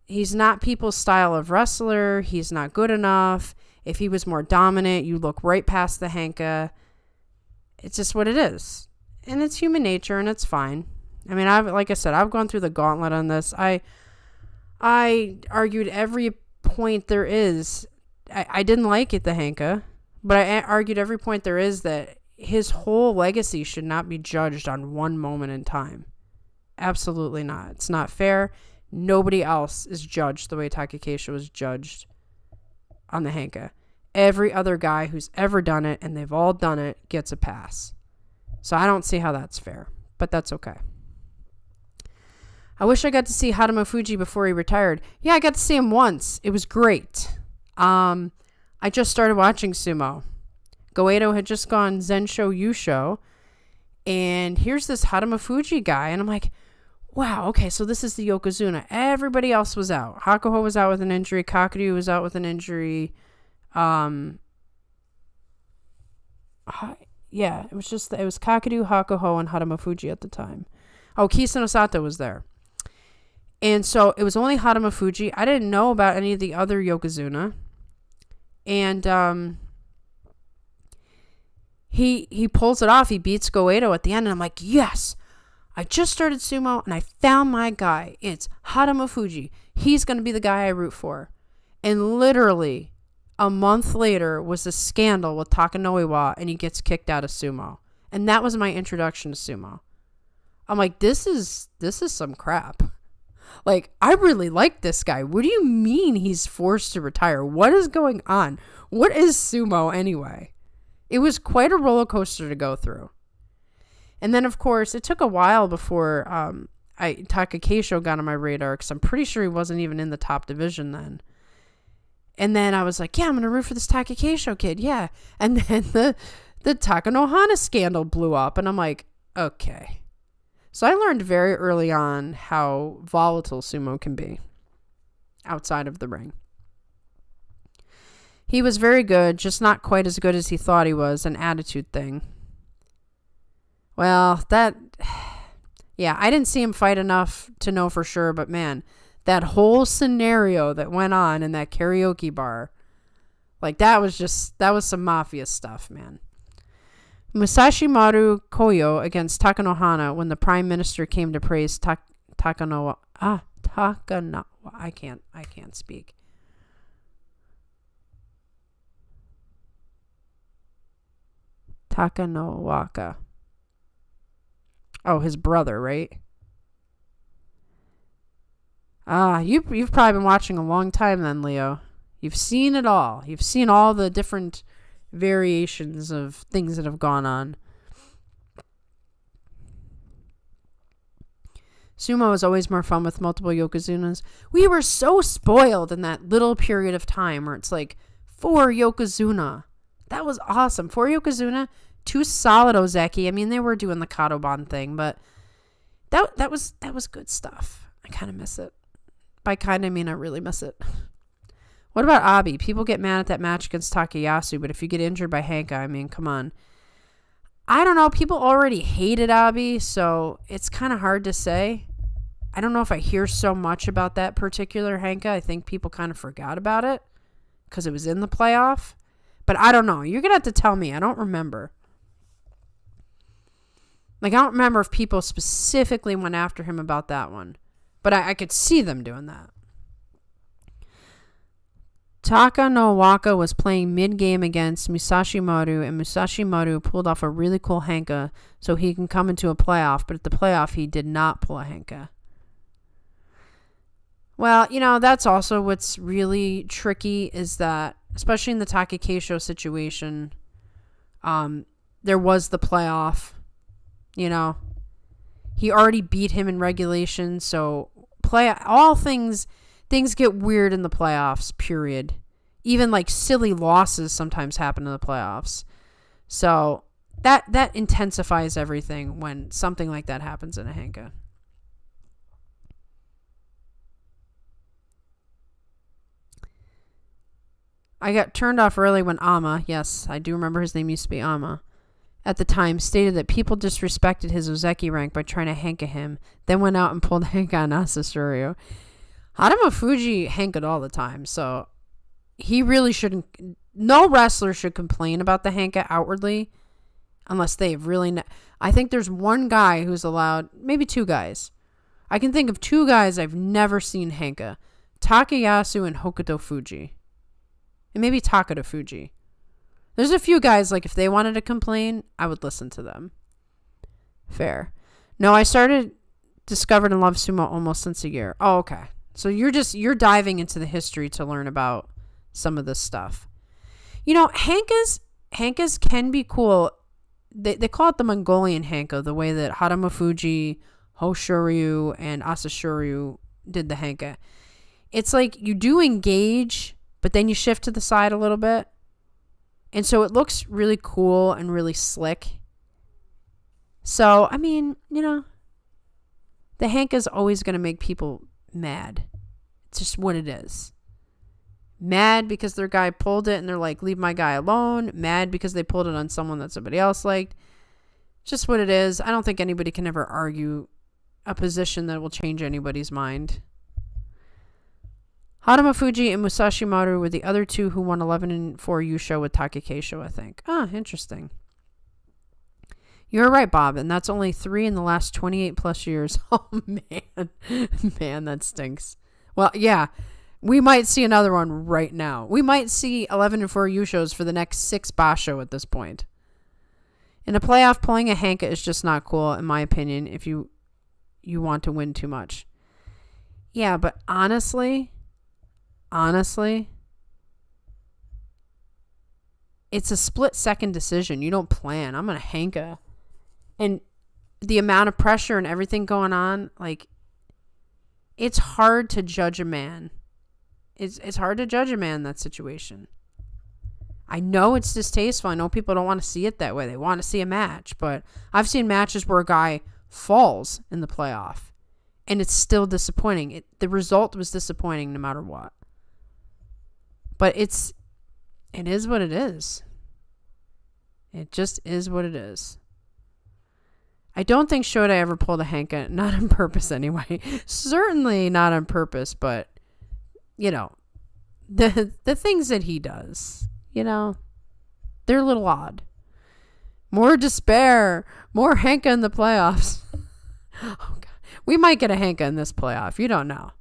He's not people's style of wrestler. He's not good enough. If he was more dominant, you look right past the Hanka. It's just what it is. And it's human nature, and it's fine. I mean, like I said, I've gone through the gauntlet on this. I argued every point there is. I didn't like it, the Hanka, but I argued every point there is that his whole legacy should not be judged on one moment in time. Absolutely not. It's not fair. Nobody else is judged the way Takakeisho was judged on the Henka. Every other guy who's ever done it, and they've all done it, gets a pass. So I don't see how that's fair, but that's okay. I wish I got to see Hadamo Fuji before he retired. Yeah, I got to see him once. It was great. I just started watching sumo. Goeido had just gone Zensho Yusho, and here's this Hadamo Fuji guy, and I'm like, wow, okay, so this is the Yokozuna. Everybody else was out. Hakuho was out with an injury. Kakuryu was out with an injury. Yeah, it was Kakuryu, Hakuho, and Hadamo Fuji at the time. Oh, Kisa Onosato was there. And so it was only Hadamo Fuji. I didn't know about any of the other Yokozuna. And he pulls it off. He beats Goeido at the end, and I'm like, yes! I just started sumo, and I found my guy. It's Hadamo Fuji. He's going to be the guy I root for. And literally, a month later was a scandal with Takanoiwa, and he gets kicked out of sumo. And that was my introduction to sumo. I'm like, this is some crap. Like, I really like this guy. What do you mean he's forced to retire? What is going on? What is sumo anyway? It was quite a roller coaster to go through. And then, of course, it took a while before Taka Keisho got on my radar, because I'm pretty sure he wasn't even in the top division then. And then I was like, yeah, I'm going to root for this Taka Keisho kid, yeah. And then the Takanohana scandal blew up, and I'm like, okay. So I learned very early on how volatile sumo can be outside of the ring. He was very good, just not quite as good as he thought he was, an attitude thing. Well, yeah, I didn't see him fight enough to know for sure, but man, that whole scenario that went on in that karaoke bar, like that was some mafia stuff, man. Musashi Maru Koyo against Takanohana when the prime minister came to praise Takanowa. I can't speak. Takanowaka. Oh, his brother, right? You've probably been watching a long time then, Leo. You've seen it all. You've seen all the different variations of things that have gone on. Sumo is always more fun with multiple Yokozunas. We were so spoiled in that little period of time where it's like 4 Yokozuna. That was awesome. 4 Yokozuna, 2 solid Ozeki. I mean, they were doing the Kadoban thing, but that was good stuff. I kind of miss it. By kind, I mean I really miss it. What about Abi? People get mad at that match against Takayasu, but if you get injured by Henka, I mean, come on. I don't know. People already hated Abi, so it's kind of hard to say. I don't know if I hear so much about that particular Henka. I think people kind of forgot about it because it was in the playoff. But I don't know. You're going to have to tell me. I don't remember. Like, I don't remember if people specifically went after him about that one. But I could see them doing that. Takanowaka was playing mid-game against Musashi Maru, and Musashi Maru pulled off a really cool Henka so he can come into a playoff, but at the playoff he did not pull a Henka. Well, that's also what's really tricky is that, especially in the Taka Keisho situation, there was the playoff, He already beat him in regulation, so things get weird in the playoffs, period. Even like silly losses sometimes happen in the playoffs. So that intensifies everything when something like that happens in a Henka. I got turned off early when Ama, yes, I do remember his name used to be Ama, at the time stated that people disrespected his Ozeki rank by trying to Henka him, then went out and pulled Henka on Hoshoryu. Hadamo Fuji Henka'd all the time, so he really shouldn't. No wrestler should complain about the Henka outwardly unless they've really. I think there's one guy who's allowed, maybe 2 guys. I can think of 2 guys I've never seen Henka: Takayasu and Hokuto Fuji. And maybe Takada Fuji. There's a few guys, like, if they wanted to complain, I would listen to them. Fair. No, I discovered and loved sumo almost since a year. Oh, okay. So you're diving into the history to learn about some of this stuff. Hankas can be cool. They call it the Mongolian hanka, the way that Haramafuji, Hoshoryu, and Asashoryu did the hanka. It's like you do engage, but then you shift to the side a little bit. And so it looks really cool and really slick. So, I mean, the hanka is always going to make people mad. It's just what it is. Mad because their guy pulled it and they're like, leave my guy alone. Mad because they pulled it on someone that somebody else liked. Just what it is. I don't think anybody can ever argue a position that will change anybody's mind. Haramafuji and Musashi Maru were the other two who won 11-4 Yusho with Takakeisho, I think. Interesting. You're right, Bob, and that's only 3 in the last 28 plus years. Oh, man. Man, that stinks. Well, yeah. We might see another one right now. We might see 11-4 Yushos for the next 6 Basho at this point. In a playoff, pulling a hanka is just not cool, in my opinion, if you want to win too much. Yeah, but honestly, it's a split-second decision. You don't plan. I'm going to hanka. And the amount of pressure and everything going on, like, it's hard to judge a man. It's hard to judge a man in that situation. I know it's distasteful. I know people don't want to see it that way. They want to see a match. But I've seen matches where a guy falls in the playoff. And it's still disappointing. The result was disappointing no matter what. But it is what it is. It just is what it is. I don't think Shota ever pulled a hanka. Not on purpose anyway. Certainly not on purpose, but the things that he does, they're a little odd. More despair, more hanka in the playoffs. Oh God, we might get a hanka in this playoff. You don't know.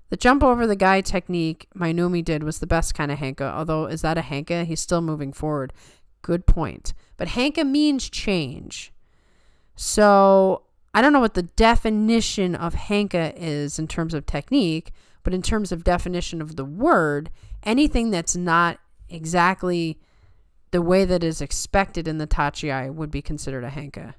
The jump over the guy technique Mainumi did was the best kind of hanka. Although, is that a hanka? He's still moving forward. Good point. But hanka means change. So I don't know what the definition of hanka is in terms of technique. But in terms of definition of the word, anything that's not exactly the way that is expected in the tachiai would be considered a hanka.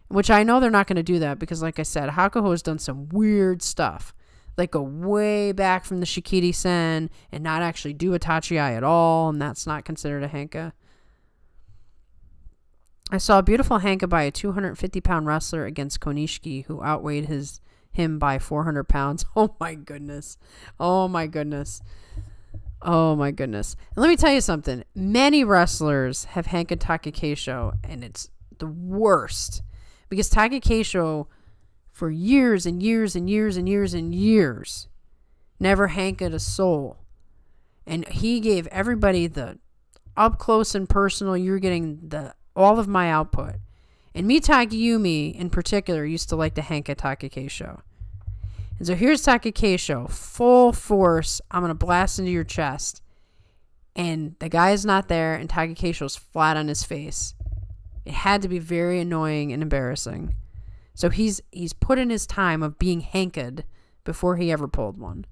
Which I know they're not going to do that because, like I said, Hakuho has done some weird stuff. Like go way back from the Shikiri-sen and not actually do a tachiai at all, and that's not considered a hanka. I saw a beautiful hanka by a 250-pound wrestler against Konishiki, who outweighed him by 400 pounds. Oh my goodness. And let me tell you something. Many wrestlers have hanka Takakeisho, and it's the worst. Because Takakeisho, for years and years and years and years and years, never hankaed a soul. And he gave everybody the up close and personal, you're getting all of my output. And me, Takayumi, in particular, used to like to hanka Takakeisho. And so here's Takakeisho, full force. I'm going to blast into your chest. And the guy is not there, and Takakeisho's flat on his face. It had to be very annoying and embarrassing. So he's put in his time of being hanked before he ever pulled one.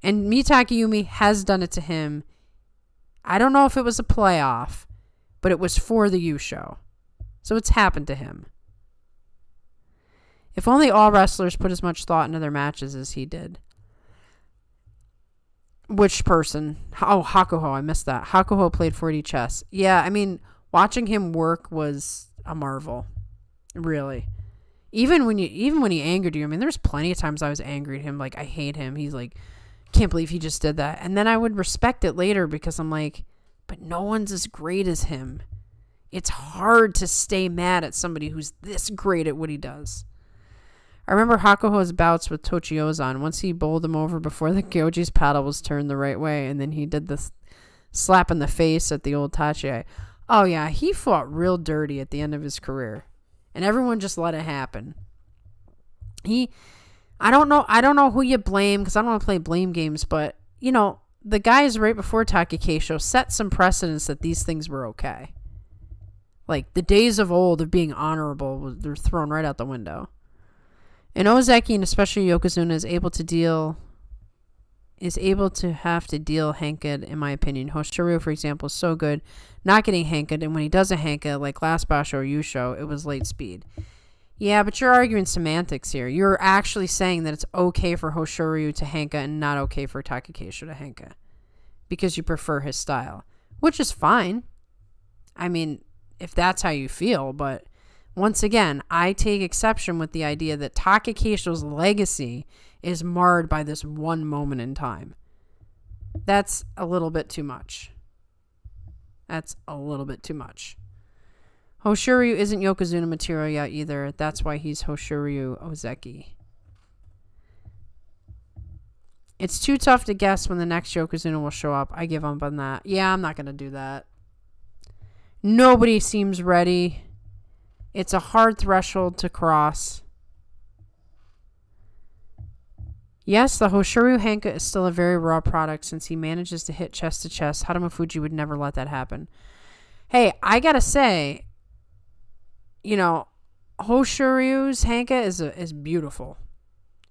And me, Takayumi, has done it to him. I don't know if it was a playoff, but it was for the Yusho. So it's happened to him. If only all wrestlers put as much thought into their matches as he did. Which person? Oh, Hakuho. I missed that. Hakuho played 4D chess. Yeah, I mean, watching him work was a marvel. Really. Even when he angered you, I mean, there's plenty of times I was angry at him. Like, I hate him. He's like, can't believe he just did that. And then I would respect it later because I'm like, but no one's as great as him. It's hard to stay mad at somebody who's this great at what he does. I remember Hakuho's bouts with Tochiozan. Once he bowled him over before the Gyoji's paddle was turned the right way, and then he did this slap in the face at the old Tachi. Oh yeah, he fought real dirty at the end of his career. And everyone just let it happen. I don't know who you blame, because I don't want to play blame games, but the guys right before Takakeisho set some precedents that these things were okay. Like, the days of old of being honorable, they're thrown right out the window. And Ozeki, and especially Yokozuna, is able to deal is able to have to deal Hanka, in my opinion. Hoshoryu, for example, is so good not getting Hanka, and when he does a Hanka, like last Basho or Yusho, it was late speed. Yeah, but you're arguing semantics here. You're actually saying that it's okay for Hoshoryu to Hanka and not okay for Takakeisho to Hanka because you prefer his style, which is fine. I mean, if that's how you feel, but once again, I take exception with the idea that Takakeisho's legacy is marred by this one moment in time. That's a little bit too much. Hoshoryu isn't Yokozuna material yet either. That's why he's Hoshoryu Ozeki. It's too tough to guess when the next Yokozuna will show up. I give up on that. Yeah, I'm not going to do that. Nobody seems ready. It's a hard threshold to cross. Yes, the Hoshoryu Hanka is still a very raw product since he manages to hit chest to chest. Hadamafuji would never let that happen. Hey, I gotta say, you know, Hoshoryu's Hanka is beautiful.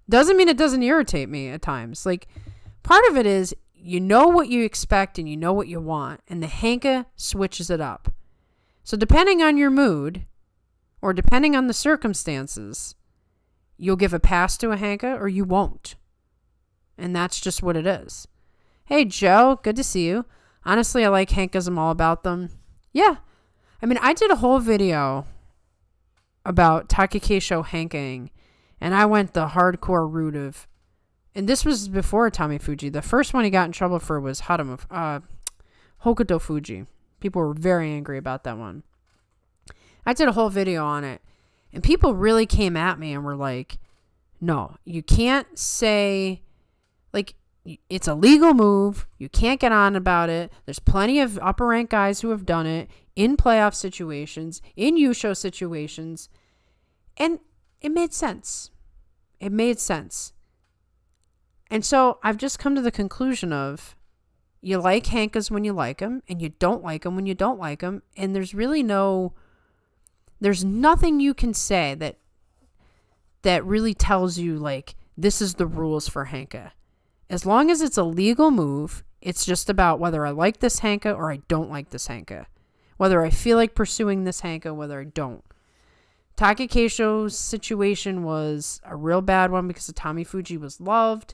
Doesn't mean it doesn't irritate me at times. Like, part of it is you know what you expect and you know what you want, and the Hanka switches it up. So depending on your mood, or depending on the circumstances, you'll give a pass to a Hanka or you won't. And that's just what it is. Hey, Joe, good to see you. Honestly, I like Hankas. I'm all about them. Yeah. I mean, I did a whole video about Takakeisho Hanking, and I went the hardcore route of, and this was before Tommy Fuji. The first one he got in trouble for was Hokuto Fuji. People were very angry about that one. I did a whole video on it, and people really came at me and were like, no, you can't say, like, it's a legal move. You can't get on about it. There's plenty of upper rank guys who have done it in playoff situations, in Yusho situations. And it made sense. It made sense. And so I've just come to the conclusion of you like Hankas when you like them, and you don't like them when you don't like them. And there's really there's nothing you can say that really tells you, like, this is the rules for Hanka. As long as it's a legal move, it's just about whether I like this Hanka or I don't like this Hanka. Whether I feel like pursuing this Hanka, whether I don't. Takakeisho's situation was a real bad one because Tommy Fuji was loved.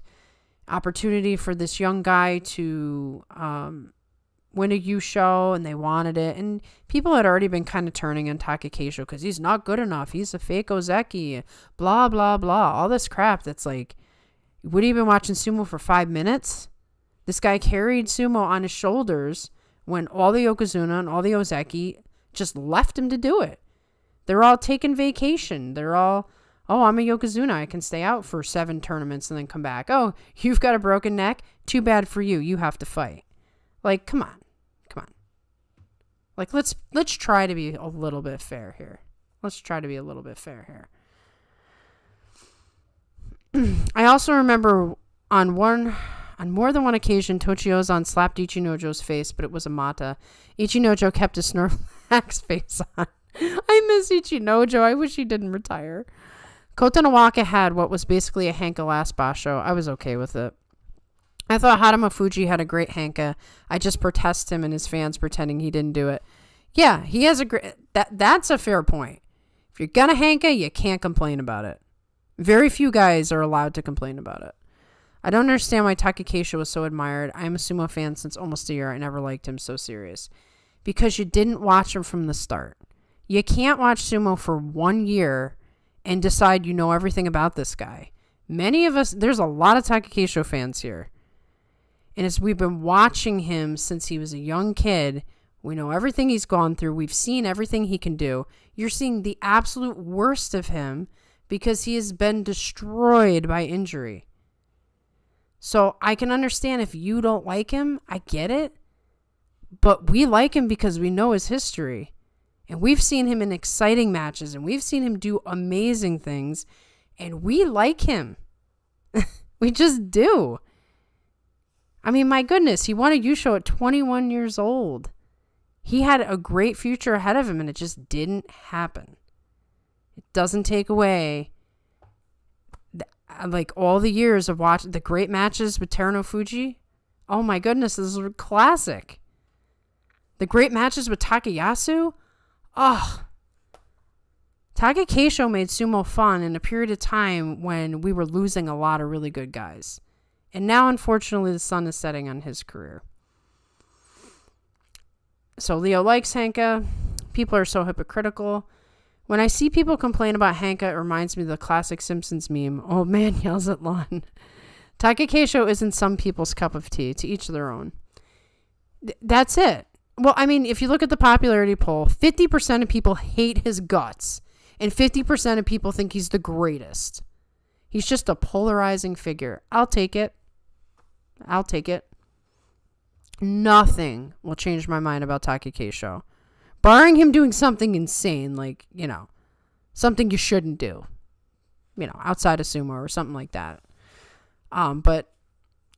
Opportunity for this young guy to win a Yusho, and they wanted it. And people had already been kind of turning on Takakeisho because he's not good enough. He's a fake Ozeki. Blah, blah, blah. All this crap that's like, would he have been watching Sumo for 5 minutes? This guy carried Sumo on his shoulders when all the Yokozuna and all the Ozeki just left him to do it. They're all taking vacation. They're all, oh, I'm a Yokozuna. I can stay out for 7 tournaments and then come back. Oh, you've got a broken neck? Too bad for you. You have to fight. Like, come on. Like, let's try to be a little bit fair here. I also remember on more than one occasion, Tochiozan slapped Ichinojo's face, but it was a mata. Ichinojo kept his Snorlax face on. I miss Ichinojo. I wish he didn't retire. Kota Nawaka had what was basically a Hanka last Basho. I was okay with it. I thought Hadama Fuji had a great Hanka. I just protest him and his fans pretending he didn't do it. Yeah, he has a great... That's a fair point. If you're gonna Hanka, you can't complain about it. Very few guys are allowed to complain about it. I don't understand why Takakeisho was so admired. I'm a Sumo fan since almost a year. I never liked him so serious. Because you didn't watch him from the start. You can't watch Sumo for 1 year and decide you know everything about this guy. Many of us... There's a lot of Takakeisho fans here. And as we've been watching him since he was a young kid, we know everything he's gone through. We've seen everything he can do. You're seeing the absolute worst of him because he has been destroyed by injury. So I can understand if you don't like him. I get it. But we like him because we know his history. And we've seen him in exciting matches. And we've seen him do amazing things. And we like him. We just do. I mean, my goodness, he won a Yusho at 21 years old. He had a great future ahead of him, and it just didn't happen. It doesn't take away. like all the years of watching the great matches with Teruno Fuji. Oh my goodness, this is a classic. The great matches with Takayasu. Oh, Taka Keisho made sumo fun in a period of time when we were losing a lot of really good guys. And now, unfortunately, the sun is setting on his career. So Leo likes Henka. People are so hypocritical. When I see people complain about Henka, it reminds me of the classic Simpsons meme. Old man yells at lawn. Taka Keisho isn't some people's cup of tea. To each their own. That's it. Well, I mean, if you look at the popularity poll, 50% of people hate his guts. And 50% of people think he's the greatest. He's just a polarizing figure. I'll take it. Nothing will change my mind about Taka Keisho. Barring him doing something insane, like, something you shouldn't do. Outside of sumo or something like that. But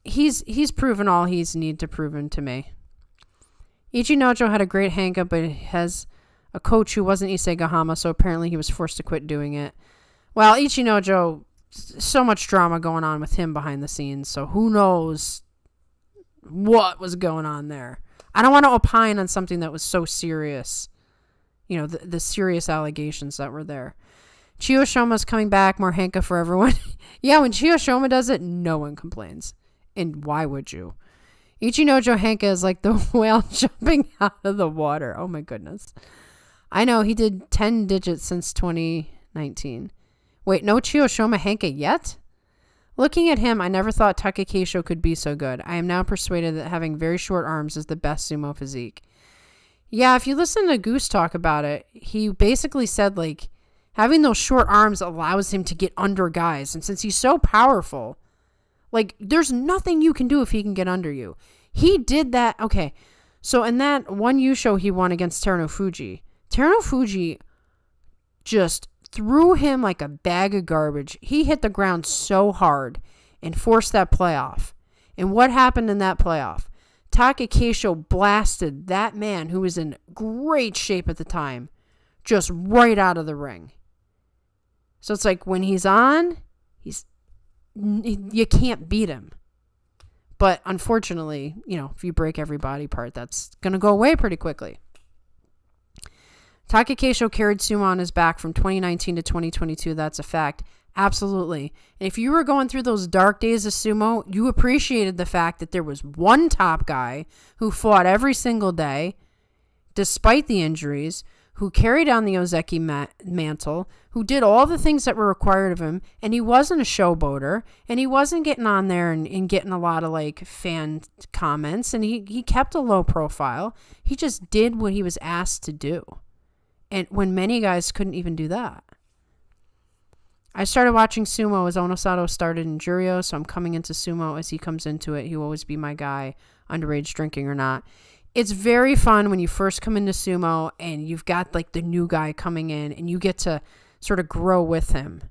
he's proven all he's need to proven to me. Ichinojo had a great Henka, but has a coach who wasn't Issei Gahama, so apparently he was forced to quit doing it. Well, Ichinojo, so much drama going on with him behind the scenes, so who knows what was going on there. I don't want to opine on something that was so serious. The serious allegations that were there. Chiyoshoma's coming back, more Henka for everyone. Yeah, when Chiyoshoma does it, no one complains. And why would you? Ichinojo Henka is like the whale jumping out of the water. Oh my goodness. I know, he did 10 digits since 2019. Wait, no Chiyoshoma Henka yet? Looking at him, I never thought Taka Keisho could be so good. I am now persuaded that having very short arms is the best sumo physique. Yeah, if you listen to Goose talk about it, he basically said, like, having those short arms allows him to get under guys. And since he's so powerful, like, there's nothing you can do if he can get under you. He did that. Okay, so in that one Yusho he won against Teruno Fuji just threw him like a bag of garbage. He hit the ground so hard and forced that playoff. And what happened in that playoff? Taka Keisho blasted that man who was in great shape at the time just right out of the ring. So it's like when he's on, you can't beat him. But unfortunately, if you break every body part, that's going to go away pretty quickly. Taka Keisho carried sumo on his back from 2019 to 2022. That's a fact. Absolutely. And if you were going through those dark days of sumo, you appreciated the fact that there was one top guy who fought every single day, despite the injuries, who carried on the Ozeki mantle, who did all the things that were required of him, and he wasn't a showboater, and he wasn't getting on there and getting a lot of, like, fan comments, and he kept a low profile. He just did what he was asked to do. And when many guys couldn't even do that. I started watching sumo as Onosato started in Juryo, so I'm coming into sumo as he comes into it. He'll always be my guy, underage drinking or not. It's very fun when you first come into sumo and you've got like the new guy coming in and you get to sort of grow with him.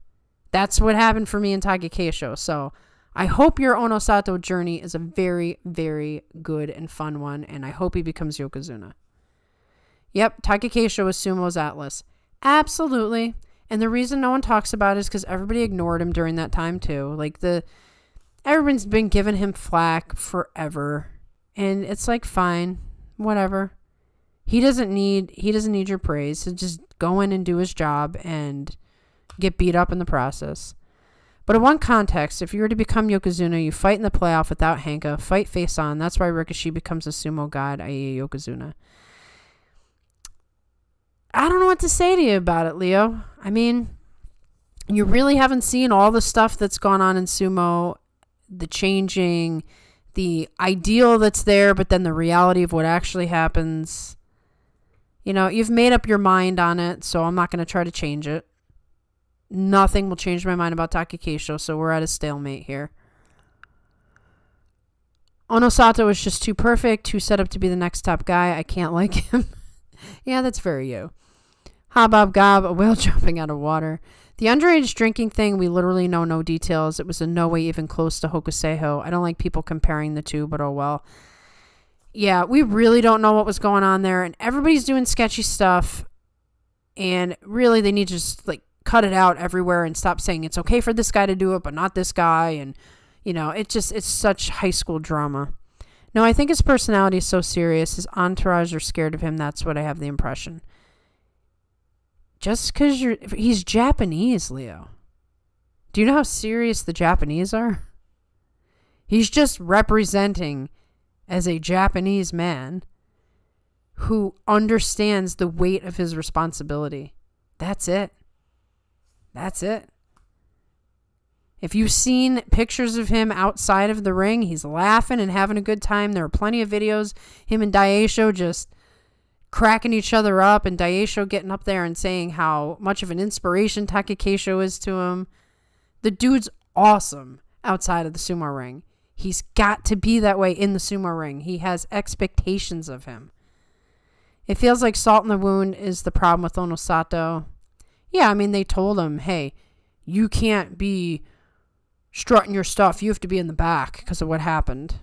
That's what happened for me in Taka Keisho. So I hope your Onosato journey is a very, very good and fun one, and I hope he becomes Yokozuna. Yep, Taka Keisho is sumo's Atlas. Absolutely. And the reason no one talks about it is because everybody ignored him during that time too. Like everyone's been giving him flack forever. And it's like, fine, whatever. He doesn't need your praise. So just go in and do his job and get beat up in the process. But in one context, if you were to become Yokozuna, you fight in the playoff without Henka, fight face on. That's why Rikishi becomes a sumo god, i.e. Yokozuna. I don't know what to say to you about it, Leo. I mean, you really haven't seen all the stuff that's gone on in sumo, the changing, the ideal that's there, but then the reality of what actually happens. You've made up your mind on it, so I'm not going to try to change it. Nothing will change my mind about Taka Keisho, so we're at a stalemate here. Onosato is just too perfect, too set up to be the next top guy. I can't like him. Yeah, that's very you. Habab Gob, a whale jumping out of water. The underage drinking thing, we literally know no details. It was in no way even close to Hokuseiho. I don't like people comparing the two, but oh well. Yeah, we really don't know what was going on there, and everybody's doing sketchy stuff, and really they need to just, like, cut it out everywhere and stop saying it's okay for this guy to do it, but not this guy. And, it's such high school drama. No, I think his personality is so serious. His entourage are scared of him. That's what I have the impression. Just because he's Japanese, Leo. Do you know how serious the Japanese are? He's just representing as a Japanese man who understands the weight of his responsibility. That's it. That's it. If you've seen pictures of him outside of the ring, he's laughing and having a good time. There are plenty of videos, him and Daisho just cracking each other up, and Daisho getting up there and saying how much of an inspiration Takakeisho is to him. The dude's awesome outside of the sumo ring. He's got to be that way in the sumo ring. He has expectations of him. It feels like salt in the wound is the problem with Onosato. Yeah, I mean, they told him, hey, you can't be strutting your stuff. You have to be in the back because of what happened.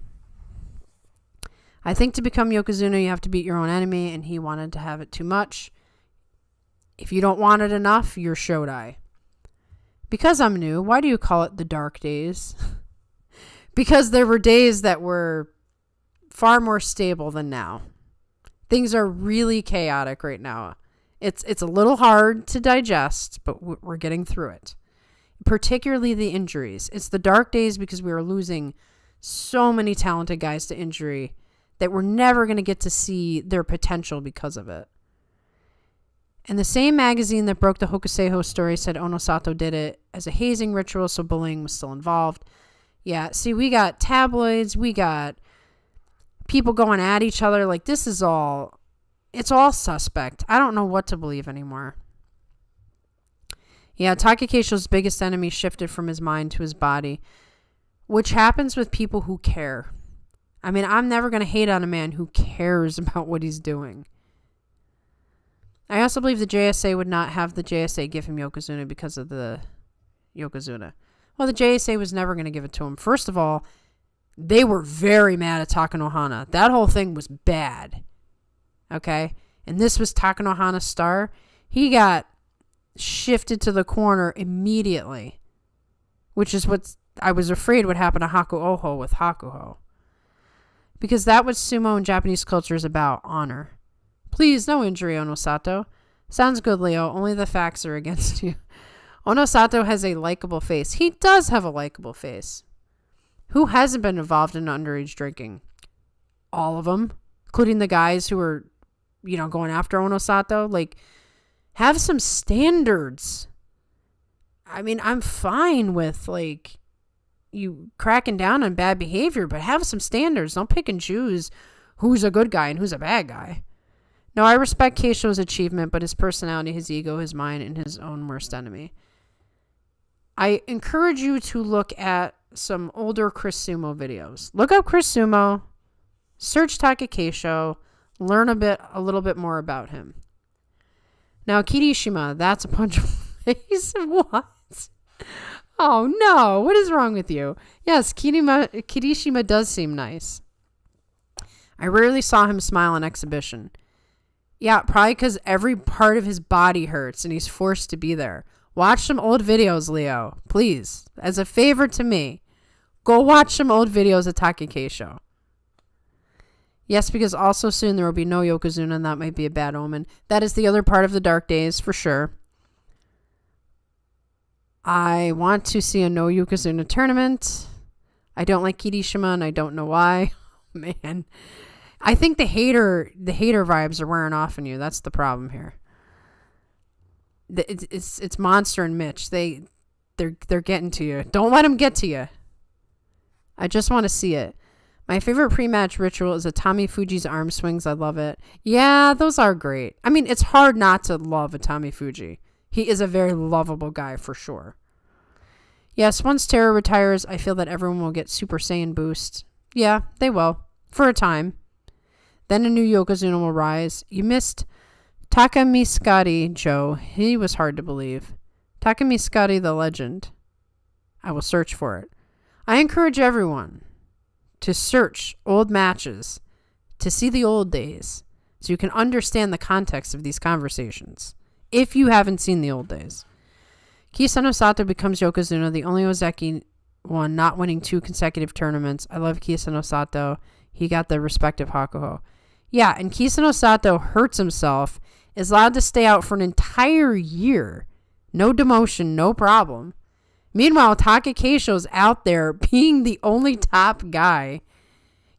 I think to become Yokozuna, you have to beat your own enemy, and he wanted to have it too much. If you don't want it enough, you're Shodai. Because I'm new, why do you call it the dark days? Because there were days that were far more stable than now. Things are really chaotic right now. It's a little hard to digest, but we're getting through it. Particularly the injuries. It's the dark days because we are losing so many talented guys to injury that we're never going to get to see their potential because of it. And the same magazine that broke the Hokuseiho story said Onosato did it as a hazing ritual, so bullying was still involved. Yeah, see, we got tabloids, we got people going at each other. Like, this is all, it's all suspect. I don't know what to believe anymore. Yeah, Takakeisho's biggest enemy shifted from his mind to his body, which happens with people who care. I mean, I'm never going to hate on a man who cares about what he's doing. I also believe the JSA would not have the JSA give him Yokozuna because of the Yokozuna. Well, the JSA was never going to give it to him. First of all, they were very mad at Takanohana. That whole thing was bad. Okay? And this was Takanohana's star. He got shifted to the corner immediately, which is what I was afraid would happen to Haku Oho with Hakuho. Because that what sumo and Japanese culture is about, honor. Please, no injury, Onosato. Sounds good, Leo. Only the facts are against you. Onosato has a likable face. He does have a likable face. Who hasn't been involved in underage drinking? All of them, including the guys who are, going after Onosato. Like, have some standards. I mean, I'm fine with, you cracking down on bad behavior, but have some standards. Don't pick and choose who's a good guy and who's a bad guy. No, I respect Keisho's achievement, but his personality, his ego, his mind, and his own worst enemy. I encourage you to look at some older Chris Sumo videos. Look up Chris Sumo, search Takakeisho, learn a little bit more about him. Now, Kirishima, that's a punch of face. What? Oh, no. What is wrong with you? Yes, Kirishima does seem nice. I rarely saw him smile on exhibition. Yeah, probably because every part of his body hurts and he's forced to be there. Watch some old videos, Leo. Please. As a favor to me, go watch some old videos of Takakeisho. Yes, because also soon there will be no Yokozuna, and that might be a bad omen. That is the other part of the dark days, for sure. I want to see a no Yokozuna tournament. I don't like Kirishima, and I don't know why. Man. I think the hater vibes are wearing off on you. That's the problem here. It's Monster and Mitch. They're getting to you. Don't let them get to you. I just want to see it. My favorite pre-match ritual is Atami Fuji's arm swings. I love it. Yeah, those are great. I mean, it's hard not to love Atami Fuji. He is a very lovable guy for sure. Yes, once Terra retires, I feel that everyone will get Super Saiyan boost. Yeah, they will. For a time. Then a new Yokozuna will rise. You missed Takamiskari, Joe. He was hard to believe. Takamiskari the legend. I will search for it. I encourage everyone to search old matches, to see the old days, so you can understand the context of these conversations, if you haven't seen the old days. Kisa Onosato becomes Yokozuna, the only Ozeki one not winning 2 consecutive tournaments. I love Kisa Onosato. He got the respect of Hakuho. Yeah, and Kisa Onosato hurts himself, is allowed to stay out for an entire year. No demotion, no problem. Meanwhile, Taka Keisho's out there being the only top guy,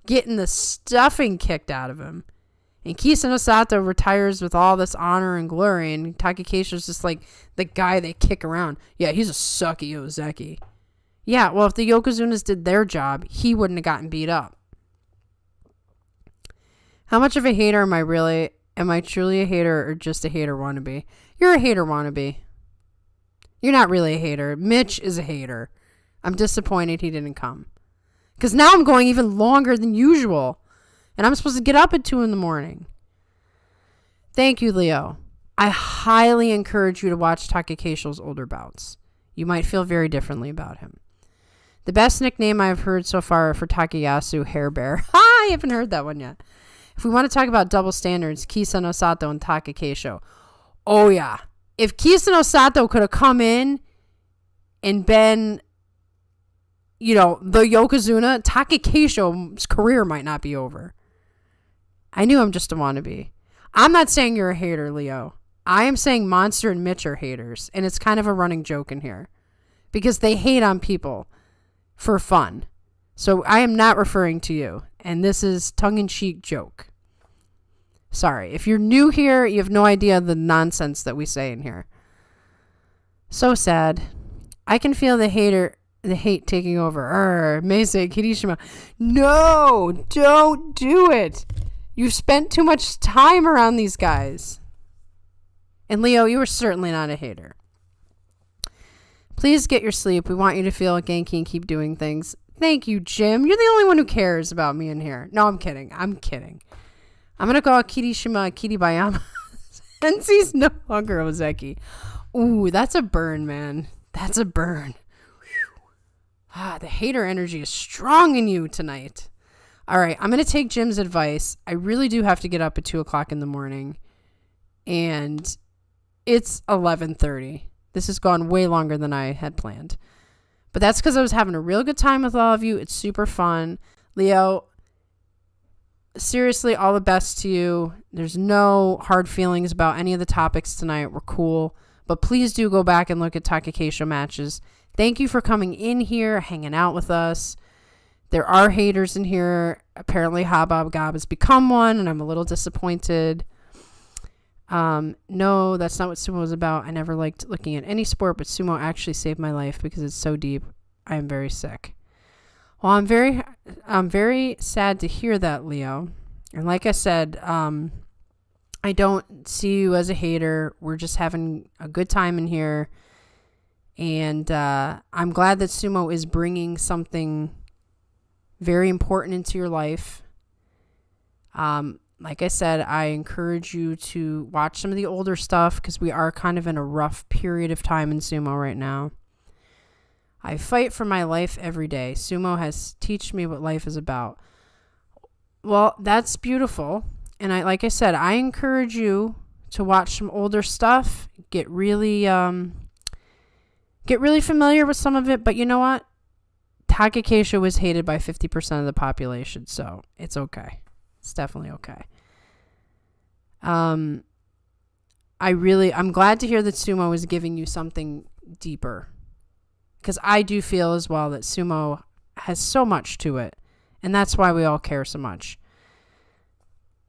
getting the stuffing kicked out of him. And Kisa Onosato retires with all this honor and glory, and Taka Keisho's just like the guy they kick around. Yeah, he's a sucky Ozeki. Yeah, well, if the Yokozunas did their job, he wouldn't have gotten beat up. How much of a hater am I really? Am I truly a hater or just a hater wannabe? You're a hater wannabe. You're not really a hater. Mitch is a hater. I'm disappointed he didn't come. Because now I'm going even longer than usual. And I'm supposed to get up at 2 in the morning. Thank you, Leo. I highly encourage you to watch Taka Keisho's older bouts. You might feel very differently about him. The best nickname I've heard so far for Takayasu, Hair Bear. I haven't heard that one yet. If we want to talk about double standards, Kisa Onosato and Taka Keisho. Oh, yeah. If Kisa Onosato could have come in and been, the Yokozuna, Taka Keisho's career might not be over. I knew I'm just a wannabe. I'm not saying you're a hater, Leo. I am saying Monster and Mitch are haters. And it's kind of a running joke in here. Because they hate on people for fun. So I am not referring to you. And this is tongue-in-cheek joke. Sorry. If you're new here, you have no idea the nonsense that we say in here. So sad. I can feel the hate taking over. Meisei Kirishima. No, don't do it. You've spent too much time around these guys. And Leo, you were certainly not a hater. Please get your sleep. We want you to feel Genki and keep doing things. Thank you, Jim. You're the only one who cares about me in here. No, I'm kidding. I'm going to call Kirishima Kiribayama since he's no longer Ozeki. Ooh, that's a burn, man. That's a burn. Whew. The hater energy is strong in you tonight. All right, I'm going to take Jim's advice. I really do have to get up at 2 o'clock in the morning. And it's 11:30. This has gone way longer than I had planned. But that's because I was having a real good time with all of you. It's super fun. Leo, seriously, all the best to you. There's no hard feelings about any of the topics tonight. We're cool. But please do go back and look at Taka Keisho matches. Thank you for coming in here, hanging out with us. There are haters in here. Apparently, Habab Gab has become one, and I'm a little disappointed. No, that's not what sumo is about. I never liked looking at any sport, but sumo actually saved my life because it's so deep. I am very sick. Well, I'm very sad to hear that, Leo. And like I said, I don't see you as a hater. We're just having a good time in here. And I'm glad that sumo is bringing something very important into your life. Like I said, I encourage you to watch some of the older stuff because we are kind of in a rough period of time in sumo right now. I fight for my life every day. Sumo has taught me what life is about. Well, that's beautiful. And like I said, I encourage you to watch some older stuff. Get really familiar with some of it. But you know what? Taka Keisho was hated by 50% of the population, so it's okay. It's definitely okay. I'm glad to hear that sumo is giving you something deeper. Because I do feel as well that sumo has so much to it. And that's why we all care so much.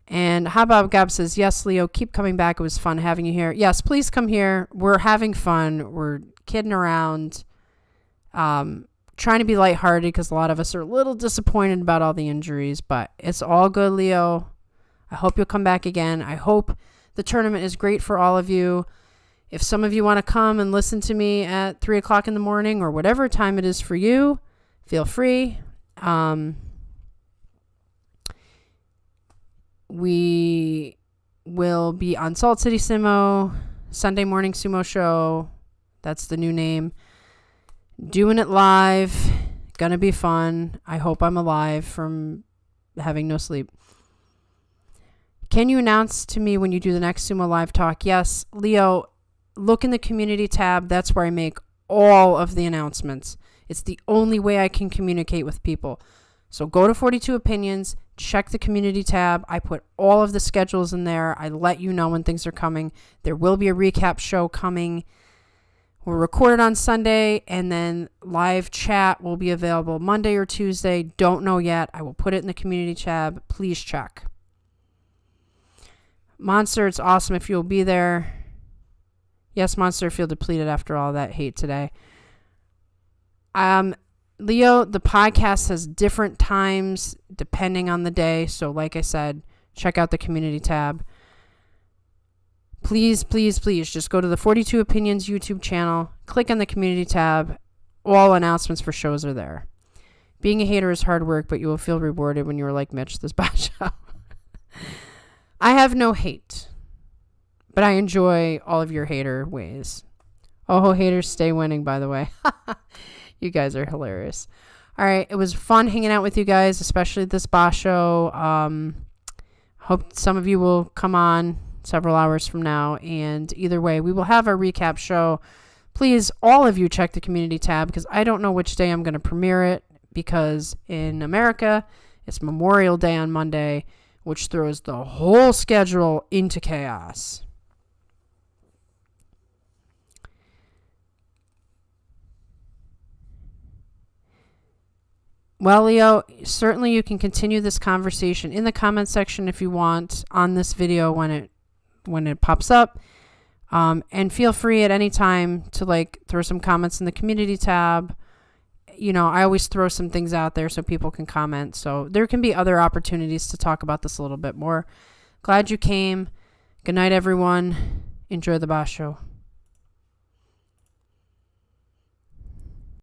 And Habab Gab says, yes, Leo, keep coming back. It was fun having you here. Yes, please come here. We're having fun. We're kidding around. Trying to be lighthearted because a lot of us are a little disappointed about all the injuries. But it's all good, Leo. I hope you'll come back again. I hope the tournament is great for all of you. If some of you want to come and listen to me at 3 o'clock in the morning or whatever time it is for you, feel free. We will be on Salt City Sumo, Sunday Morning Sumo Show. That's the new name. Doing it live. Gonna be fun. I hope I'm alive from having no sleep. Can you announce to me when you do the next Sumo Live Talk? Yes, Leo, look in the community tab. That's where I make all of the announcements. It's the only way I can communicate with people. So go to 42 Opinions, check the community tab. I put all of the schedules in there. I let you know when things are coming. There will be a recap show coming. We'll record it on Sunday, and then live chat will be available Monday or Tuesday. Don't know yet. I will put it in the community tab. Please check. Monster, it's awesome if you'll be there. Yes, Monster, I feel depleted after all that hate today. Leo, the podcast has different times depending on the day. So like I said, check out the community tab. Please, please, please just go to the 42 Opinions YouTube channel, click on the community tab. All announcements for shows are there. Being a hater is hard work, but you will feel rewarded when you are like Mitch this basho. I have no hate, but I enjoy all of your hater ways. Oh, haters, stay winning, by the way. You guys are hilarious. All right, it was fun hanging out with you guys, especially this basho. Hope some of you will come on several hours from now, and either way, we will have our recap show. Please, all of you, check the community tab, because I don't know which day I'm going to premiere it, because in America, it's Memorial Day on Monday, which throws the whole schedule into chaos. Well, Leo, certainly you can continue this conversation in the comment section if you want on this video when it pops up. And feel free at any time to throw some comments in the community tab. You know, I always throw some things out there so people can comment. So there can be other opportunities to talk about this a little bit more. Glad you came. Good night, everyone. Enjoy the basho.